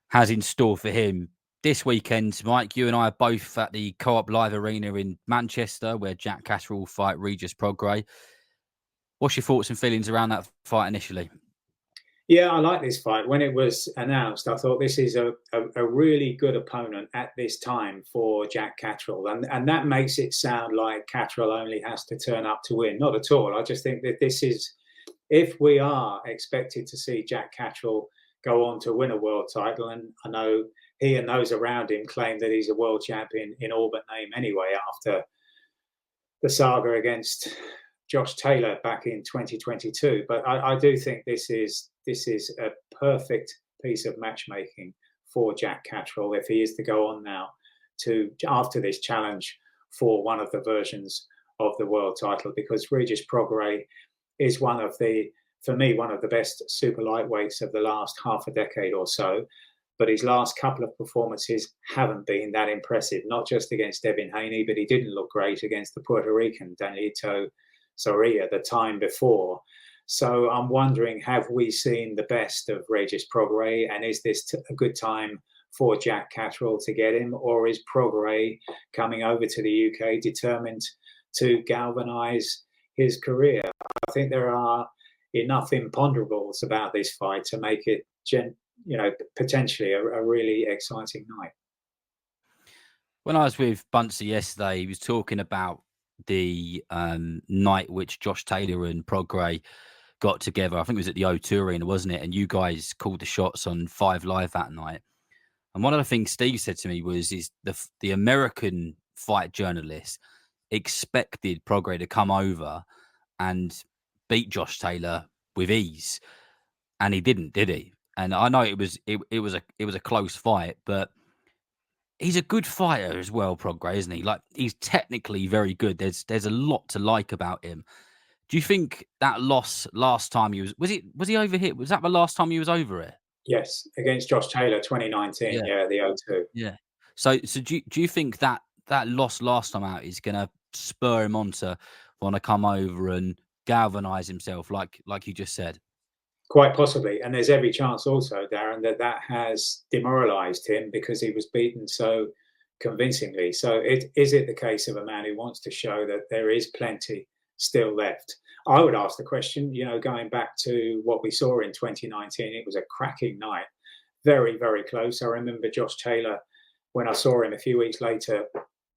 has in store for him. This weekend, Mike, you and I are both at the Co-op Live Arena in Manchester, where Jack Catterall will fight Regis Prograis. What's your thoughts and feelings around that fight initially? Yeah, I like this fight. When it was announced, I thought this is a really good opponent at this time for Jack Catterall. And that makes it sound like Catterall only has to turn up to win. Not at all. I just think that this is, if we are expected to see Jack Catterall go on to win a world title, and I know he and those around him claim that he's a world champion in all but name anyway, after the saga against Josh Taylor back in 2022. But I do think this is a perfect piece of matchmaking for Jack Catterall if he is to go on now to after this challenge for one of the versions of the world title, because Regis Prograis is one of the best super lightweights of the last half a decade or so. But his last couple of performances haven't been that impressive, not just against Devin Haney, but he didn't look great against the Puerto Rican Danilito Soria the time before. So I'm wondering, have we seen the best of Regis Prograis, and is this a good time for Jack Catterall to get him, or is Prograis coming over to the UK determined to galvanise his career? I think there are enough imponderables about this fight to make it, potentially a really exciting night. When I was with Buncey yesterday, he was talking about the night which Josh Taylor and Prograis got together. I think it was at the O2 Arena, wasn't it? And you guys called the shots on 5 Live that night. And one of the things Steve said to me was the American fight journalists expected Prograis to come over and beat Josh Taylor with ease, and he didn't, did he? And I know it was a close fight, but he's a good fighter as well, Prograis, isn't he? Like, he's technically very good. There's a lot to like about him. Do you think that loss last time was he over here? Was that the last time he was over it? Yes, against Josh Taylor, 2019. Yeah, the O2. Yeah. So do you think that loss last time out is going to spur him on to want to come over and galvanise himself, like you just said? Quite possibly. And there's every chance also, Darren, that has demoralised him because he was beaten so convincingly. So is it the case of a man who wants to show that there is plenty still left? I would ask the question, going back to what we saw in 2019, it was a cracking night, very, very close. I remember Josh Taylor, when I saw him a few weeks later,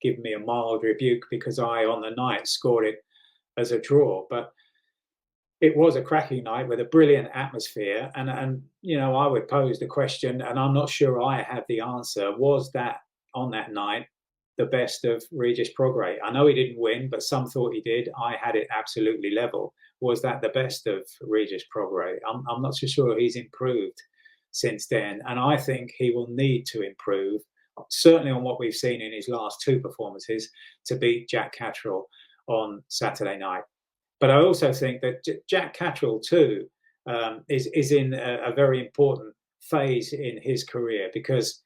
give me a mild rebuke because I, on the night, scored it as a draw. But it was a cracking night with a brilliant atmosphere. And I would pose the question, and I'm not sure I have the answer, was that on that night the best of Regis Prograis? I know he didn't win, but some thought he did. I had it absolutely level. Was that the best of Regis Prograis? I'm not so sure he's improved since then. And I think he will need to improve certainly on what we've seen in his last two performances, to beat Jack Catterall on Saturday night. But I also think that Jack Catterall too is in a very important phase in his career, because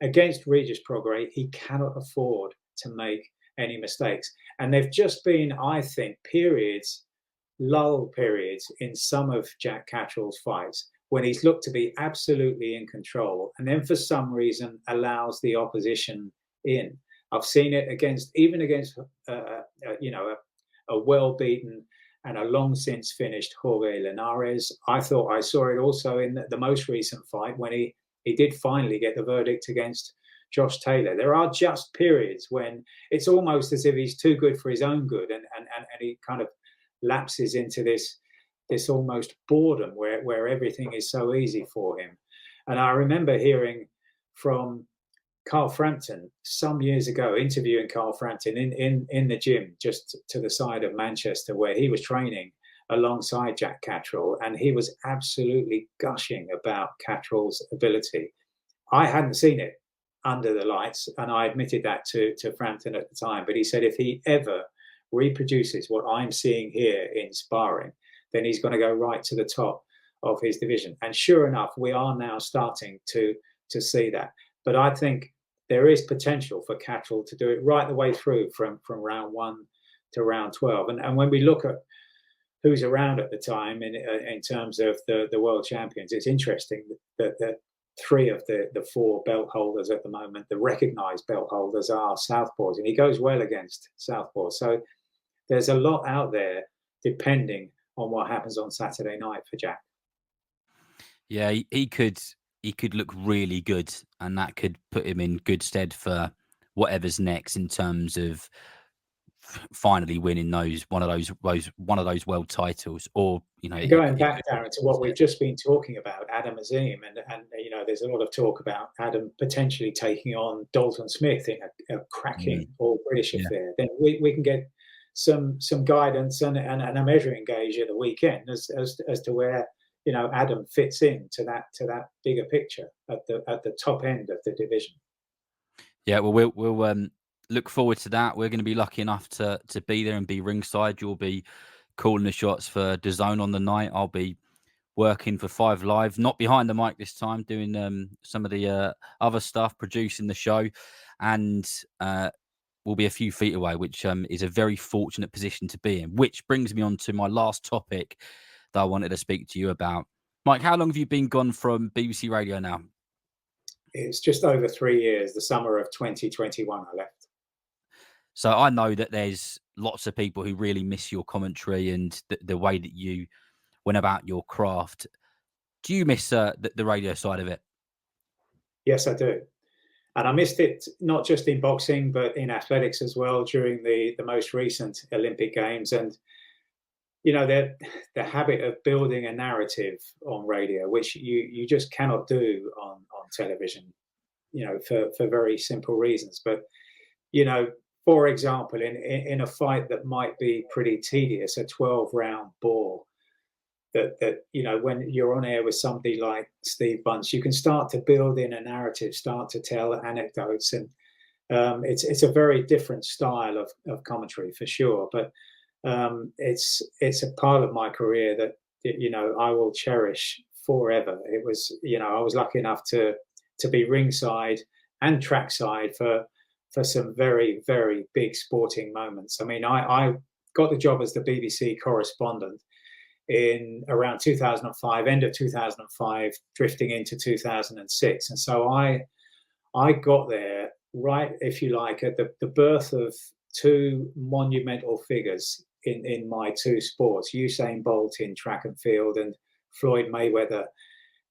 against Regis Prograis, he cannot afford to make any mistakes. And there've just been, I think, lull periods in some of Jack Catterall's fights when he's looked to be absolutely in control, and then for some reason allows the opposition in. I've seen it even against a well-beaten and a long since finished Jorge Linares. I thought I saw it also in the most recent fight when he did finally get the verdict against Josh Taylor. There are just periods when it's almost as if he's too good for his own good, and he kind of lapses into this almost boredom where everything is so easy for him. And I remember hearing from Carl Frampton some years ago, interviewing Carl Frampton in the gym just to the side of Manchester, where he was training alongside Jack Catterall, and he was absolutely gushing about Catterall's ability. I hadn't seen it under the lights, and I admitted that to Frampton at the time, but he said if he ever reproduces what I'm seeing here in sparring, then he's going to go right to the top of his division. And sure enough, we are now starting to see that. But I think there is potential for Catterall to do it right the way through from round 1 to round 12. And when we look at who's around at the time in terms of the world champions, it's interesting that 3 of the 4 belt holders at the moment, the recognised belt holders, are southpaws, and he goes well against southpaws. So there's a lot out there depending on what happens on Saturday night for Jack. Yeah, he could look really good, and that could put him in good stead for whatever's next in terms of finally winning one of those world titles, or going back, Darren, to what we've just been talking about, Adam Azim, and there's a lot of talk about Adam potentially taking on Dalton Smith in a cracking all-British affair. Then we can get some guidance and a measuring gauge at the weekend as to where Adam fits into that bigger picture at the top end of the division. Yeah, well, we'll look forward to that. We're going to be lucky enough to be there and be ringside. You'll be calling the shots for DAZN on the night. I'll be working for 5 Live, not behind the mic this time, doing some of the other stuff, producing the show, and we'll be a few feet away, which is a very fortunate position to be in. Which brings me on to my last topic that I wanted to speak to you about. Mike, how long have you been gone from BBC Radio now? It's just over 3 years. The summer of 2021 I left. So I know that there's lots of people who really miss your commentary and the way that you went about your craft. Do you miss the radio side of it? Yes, I do. And I missed it not just in boxing, but in athletics as well during the most recent Olympic Games. And, the habit of building a narrative on radio, which you just cannot do on television, for very simple reasons. But, for example, in a fight that might be pretty tedious, a 12-round bore, that when you're on air with somebody like Steve Bunce, you can start to build in a narrative, start to tell anecdotes, and it's a very different style of commentary for sure. But it's a part of my career that I will cherish forever. It was I was lucky enough to be ringside and trackside for some very, very big sporting moments. I mean, I got the job as the BBC correspondent in around 2005, end of 2005, drifting into 2006. And so I got there right, if you like, at the birth of 2 monumental figures in my 2 sports, Usain Bolt in track and field and Floyd Mayweather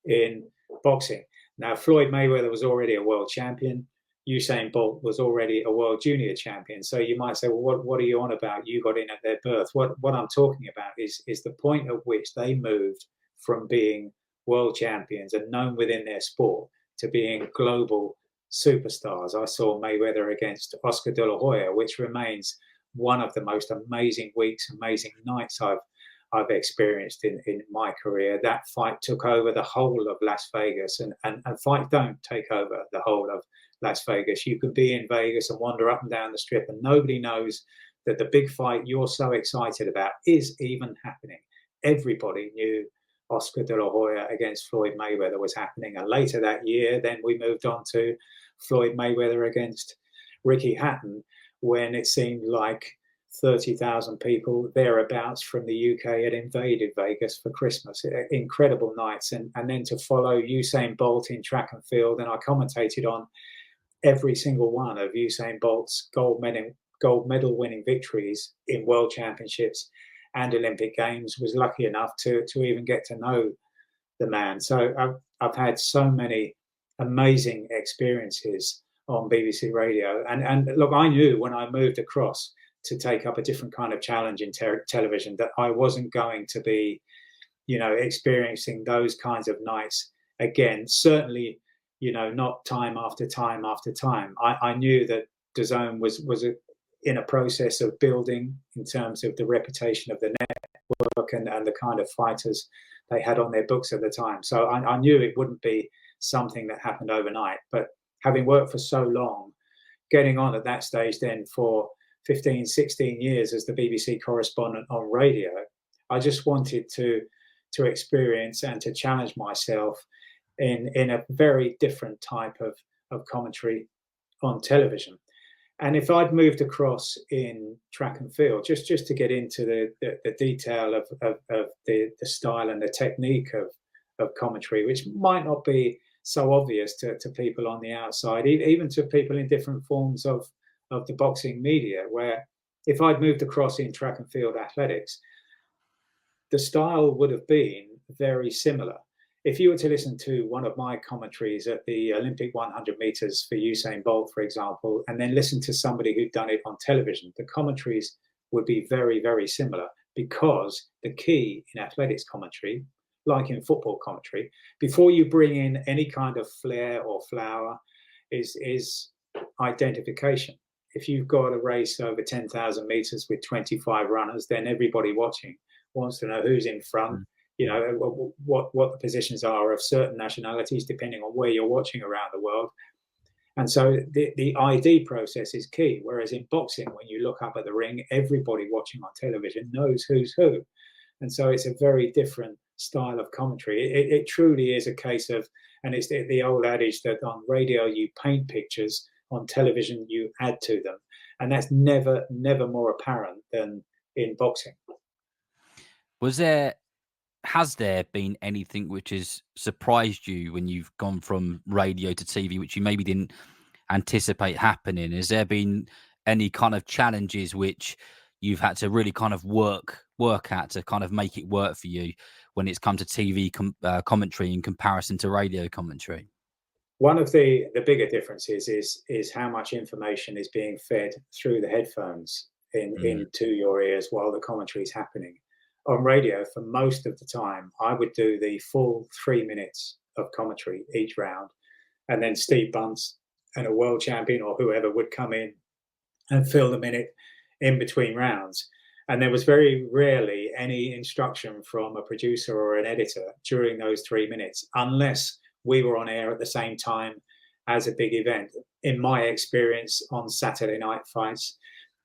in boxing. Now, Floyd Mayweather was already a world champion. Usain Bolt was already a world junior champion. So you might say, well, what are you on about? You got in at their birth. What I'm talking about is the point at which they moved from being world champions and known within their sport to being global superstars. I saw Mayweather against Oscar De La Hoya, which remains one of the most amazing weeks, amazing nights I've experienced in my career. That fight took over the whole of Las Vegas, and fights don't take over the whole of Las Vegas. You could be in Vegas and wander up and down the strip and nobody knows that the big fight you're so excited about is even happening. Everybody knew Oscar De La Hoya against Floyd Mayweather was happening. And later that year, then we moved on to Floyd Mayweather against Ricky Hatton, when it seemed like 30,000 people thereabouts from the UK had invaded Vegas for Christmas. Incredible nights. And then to follow Usain Bolt in track and field, and I commentated on every single one of Usain Bolt's gold medal winning victories in world championships and Olympic Games, was lucky enough to even get to know the man. So I've had so many amazing experiences on BBC Radio. And look, I knew when I moved across to take up a different kind of challenge in television that I wasn't going to be, experiencing those kinds of nights again. Certainly, not time after time after time. I knew that DAZN was in a process of building in terms of the reputation of the network and the kind of fighters they had on their books at the time. So I knew it wouldn't be something that happened overnight. But having worked for so long, getting on at that stage then for 15, 16 years as the BBC correspondent on radio, I just wanted to experience and to challenge myself in a very different type of commentary on television. And if I'd moved across in track and field, just to get into the detail of the style and the technique of commentary, which might not be so obvious to people on the outside, even to people in different forms of the boxing media, where if I'd moved across in track and field athletics, the style would have been very similar. If you were to listen to one of my commentaries at the Olympic 100 meters for Usain Bolt, for example, and then listen to somebody who'd done it on television, the commentaries would be very, very similar, because the key in athletics commentary, like in football commentary, before you bring in any kind of flair or flower, is identification. If you've got a race over 10,000 meters with 25 runners, then everybody watching wants to know who's in front, what the positions are of certain nationalities, depending on where you're watching around the world. And so the ID process is key. Whereas in boxing, when you look up at the ring, everybody watching on television knows who's who. And so it's a very different style of commentary. It truly is a case of, and it's the old adage that on radio you paint pictures, on television you add to them. And that's never more apparent than in boxing. Has there been anything which has surprised you when you've gone from radio to TV, which you maybe didn't anticipate happening? Has there been any kind of challenges which you've had to really kind of work at to kind of make it work for you when it's come to TV commentary in comparison to radio commentary? One of the bigger differences is how much information is being fed through the headphones into your ears while the commentary is happening. On radio, for most of the time, I would do the full 3 minutes of commentary each round, and then Steve Bunce and a world champion or whoever would come in and fill the minute in between rounds. And there was very rarely any instruction from a producer or an editor during those 3 minutes, unless we were on air at the same time as a big event. In my experience on Saturday night fights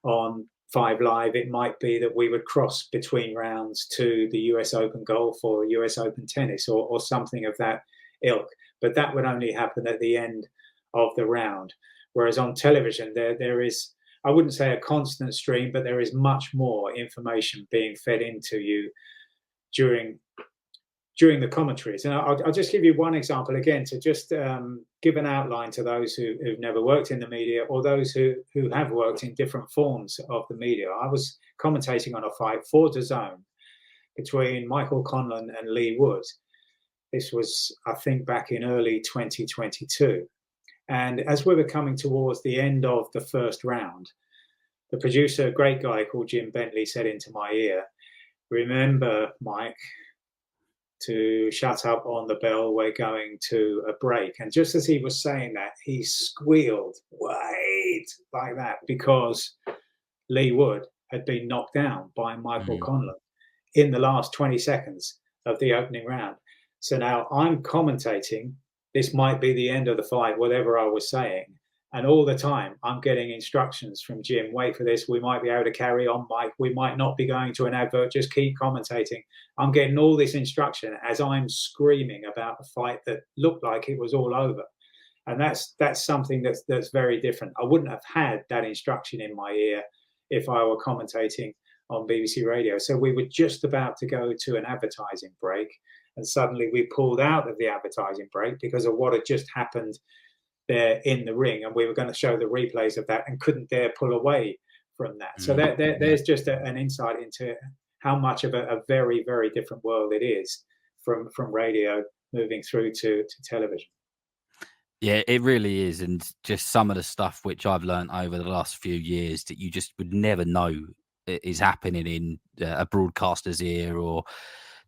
on 5 Live, it might be that we would cross between rounds to the US Open golf or US Open tennis or something of that ilk. But that would only happen at the end of the round. Whereas on television, there is, I wouldn't say a constant stream, but there is much more information being fed into you during the commentaries. And I'll just give you one example again to just give an outline to those who've never worked in the media or those who have worked in different forms of the media. I was commentating on a fight for DAZN between Michael Conlan and Lee Wood. This was, I think, back in early 2022. And as we were coming towards the end of the first round, the producer, a great guy called Jim Bentley, said into my ear, "Remember, Mike, to shut up on the bell, we're going to a break." And just as he was saying that, he squealed, "Wait," like that, because Lee Wood had been knocked down by Michael Conlan in the last 20 seconds of the opening round. So now I'm commentating. This might be the end of the fight, whatever I was saying. And all the time, I'm getting instructions from Jim, wait for this, we might be able to carry on, Mike, we might not be going to an advert, just keep commentating. I'm getting all this instruction as I'm screaming about a fight that looked like it was all over. And that's something that's very different. I wouldn't have had that instruction in my ear if I were commentating on BBC Radio. So we were just about to go to an advertising break, and suddenly we pulled out of the advertising break because of what had just happened there in the ring, and we were going to show the replays of that and couldn't dare pull away from that. So there's just an insight into how much of a very, very different world it is from radio moving through to television. Yeah, it really is. And just some of the stuff which I've learned over the last few years that you just would never know is happening in a broadcaster's ear, or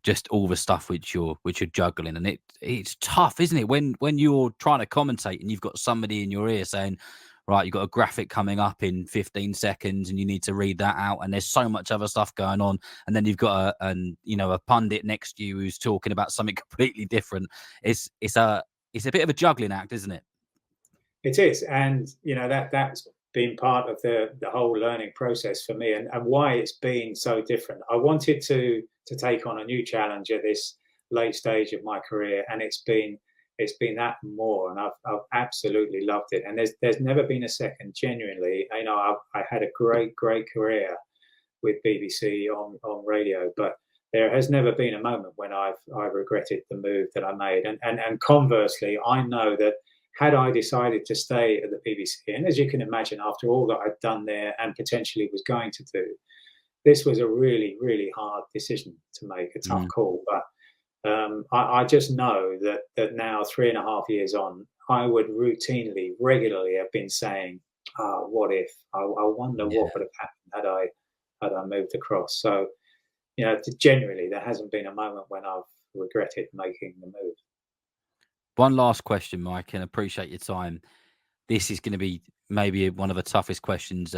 just all the stuff which you're juggling. And it's tough, isn't it? When you're trying to commentate and you've got somebody in your ear saying, right, you've got a graphic coming up in 15 seconds and you need to read that out, and there's so much other stuff going on, and then you've got a pundit next to you who's talking about something completely different. It's a bit of a juggling act, isn't it? It is, and that's been part of the whole learning process for me, and why it's been so different. I wanted to take on a new challenge at this late stage of my career, and it's been that more, and I've absolutely loved it. And there's never been a second, genuinely. I had a great career with BBC on radio, but there has never been a moment when I've regretted the move that I made. And conversely, I know that had I decided to stay at the BBC, and as you can imagine, after all that I'd done there and potentially was going to do, this was a really, really hard decision to make, a tough call. But I just know that now, 3.5 years on, I would routinely, regularly have been saying, what if? I wonder what would have happened had I moved across. So, genuinely, there hasn't been a moment when I've regretted making the move. One last question, Mike, and appreciate your time. This is going to be maybe one of the toughest questions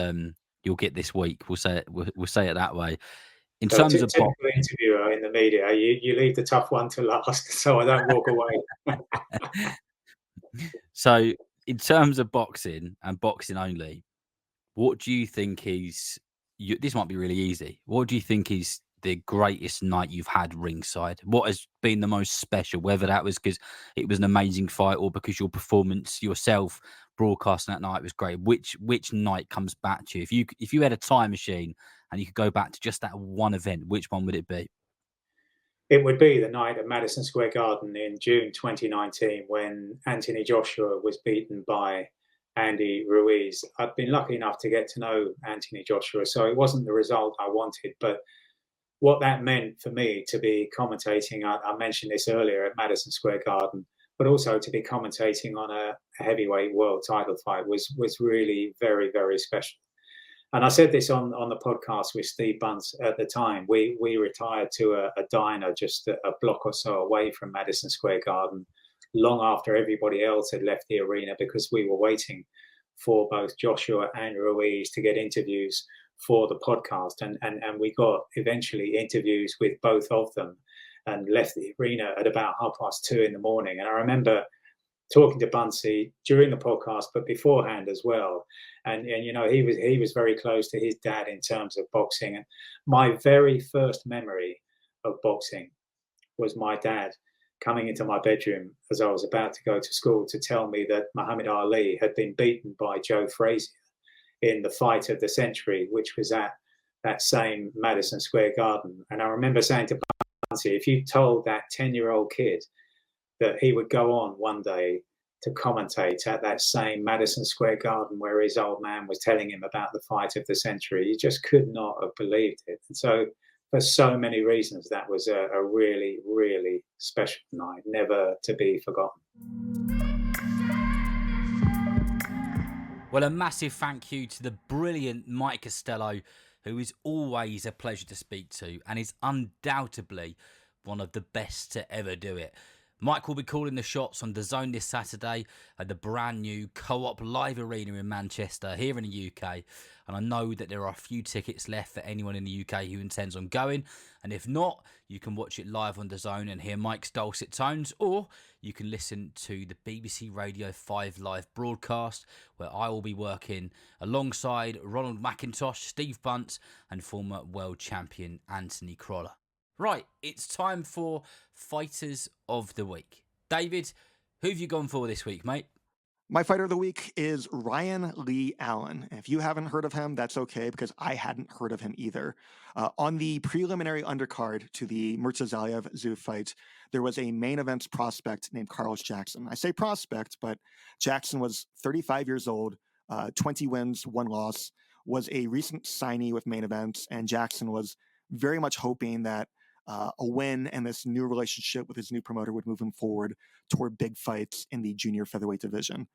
you'll get this week. We'll say it that way. In terms of typical interviewer in the media, you leave the tough one to last, so I don't walk away. So, in terms of boxing and boxing only, what do you think is? This might be really easy. What do you think is the greatest night you've had ringside? What has been the most special? Whether that was because it was an amazing fight, or because your performance yourself broadcasting that night was great. Which night comes back to you? If you had a time machine and you could go back to just that one event, which one would it be? It would be the night at Madison Square Garden in June 2019 when Anthony Joshua was beaten by Andy Ruiz. I've been lucky enough to get to know Anthony Joshua, so it wasn't the result I wanted, but what that meant for me to be commentating, I mentioned this earlier, at Madison Square Garden, but also to be commentating on a heavyweight world title fight was really very, very special. And I said this on the podcast with Steve Bunce at the time. We retired to a diner just a block or so away from Madison Square Garden, long after everybody else had left the arena, because we were waiting for both Joshua and Ruiz to get interviews for the podcast. And we got eventually interviews with both of them and left the arena at about 2:30 in the morning. And I remember talking to Buncey during the podcast, but beforehand as well. And he was very close to his dad in terms of boxing. And my very first memory of boxing was my dad coming into my bedroom as I was about to go to school to tell me that Muhammad Ali had been beaten by Joe Frazier in the fight of the century, which was at that same Madison Square Garden. And I remember saying to Buncey, if you told that 10-year-old kid that he would go on one day to commentate at that same Madison Square Garden where his old man was telling him about the fight of the century, you just could not have believed it. And so for so many reasons, that was a really, really special night, never to be forgotten. Well, a massive thank you to the brilliant Mike Costello, who is always a pleasure to speak to and is undoubtedly one of the best to ever do it. Mike will be calling the shots on DAZN this Saturday at the brand new Co-op Live Arena in Manchester, here in the UK. And I know that there are a few tickets left for anyone in the UK who intends on going. And if not, you can watch it live on DAZN and hear Mike's dulcet tones, or you can listen to the BBC Radio 5 live broadcast, where I will be working alongside Ronald McIntosh, Steve Bunt, and former world champion Anthony Crolla. Right, it's time for Fighters of the Week. David, who have you gone for this week, mate? My fighter of the week is Ryan Lee Allen. If you haven't heard of him, that's okay, because I hadn't heard of him either. On the preliminary undercard to the Murtazaliev Tszyu fight, there was a main events prospect named Carlos Jackson. I say prospect, but Jackson was 35 years old, 20 wins, 1 loss, was a recent signee with main events, and Jackson was very much hoping that a win and this new relationship with his new promoter would move him forward toward big fights in the junior featherweight division.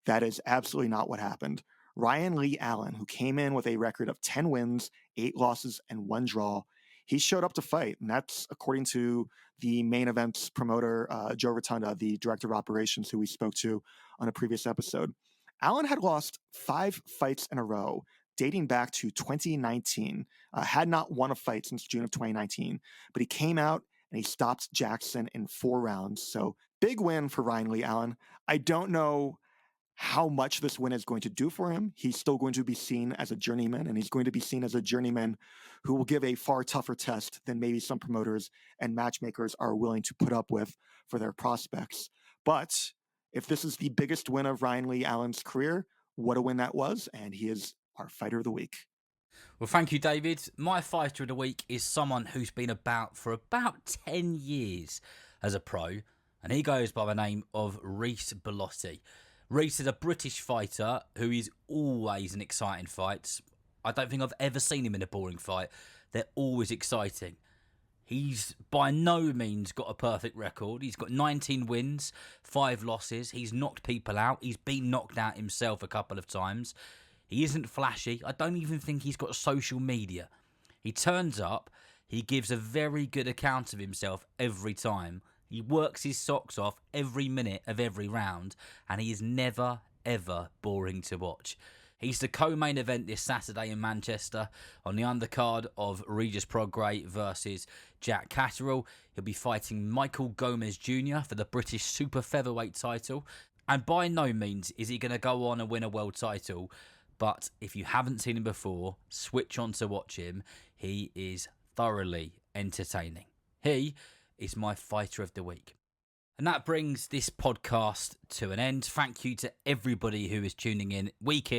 That is absolutely not what happened. Ryan Lee Allen, who came in with a record of 10 wins, 8 losses, and 1 draw, he showed up to fight. And that's according to the main events promoter, Joe Rotunda, the director of operations, who we spoke to on a previous episode. Allen had lost 5 fights in a row, dating back to 2019, had not won a fight since June of 2019, but he came out and he stopped Jackson in 4 rounds. So big win for Ryan Lee Allen. I don't know how much this win is going to do for him. He's still going to be seen as a journeyman, and he's going to be seen as a journeyman who will give a far tougher test than maybe some promoters and matchmakers are willing to put up with for their prospects. But if this is the biggest win of Ryan Lee Allen's career, what a win that was, and he is our fighter of the week. Well, thank you, David. My fighter of the week is someone who's been about for about 10 years as a pro, and he goes by the name of Regis Prograis. Rees is a British fighter who is always in exciting fights. I don't think I've ever seen him in a boring fight. They're always exciting. He's by no means got a perfect record. He's got 19 wins, 5 losses. He's knocked people out. He's been knocked out himself a couple of times. He isn't flashy. I don't even think he's got social media. He turns up. He gives a very good account of himself every time. He works his socks off every minute of every round, and he is never, ever boring to watch. He's the co-main event this Saturday in Manchester on the undercard of Regis Prograis versus Jack Catterall. He'll be fighting Michael Gomez Jr. for the British super featherweight title. And by no means is he going to go on and win a world title, but if you haven't seen him before, switch on to watch him. He is thoroughly entertaining. He is my fighter of the week. And that brings this podcast to an end. Thank you to everybody who is tuning in, week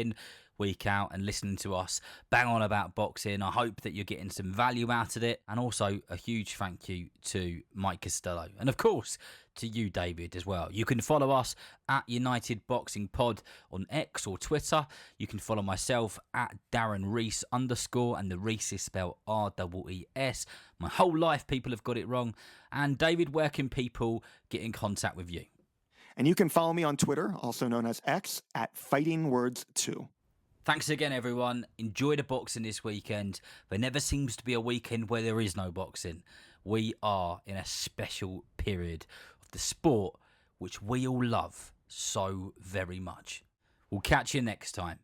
out, and listening to us bang on about boxing. I hope that you're getting some value out of it. And also a huge thank you to Mike Costello. And of course, to you, David, as well. You can follow us at United Boxing Pod on X or Twitter. You can follow myself at Darren Rees _ and the Rees is spelled R-E-E-S. My whole life people have got it wrong. And David, where can people get in contact with you? And you can follow me on Twitter, also known as X, at FightingWords2. Thanks again, everyone. Enjoy the boxing this weekend. There never seems to be a weekend where there is no boxing. We are in a special period of the sport which we all love so very much. We'll catch you next time.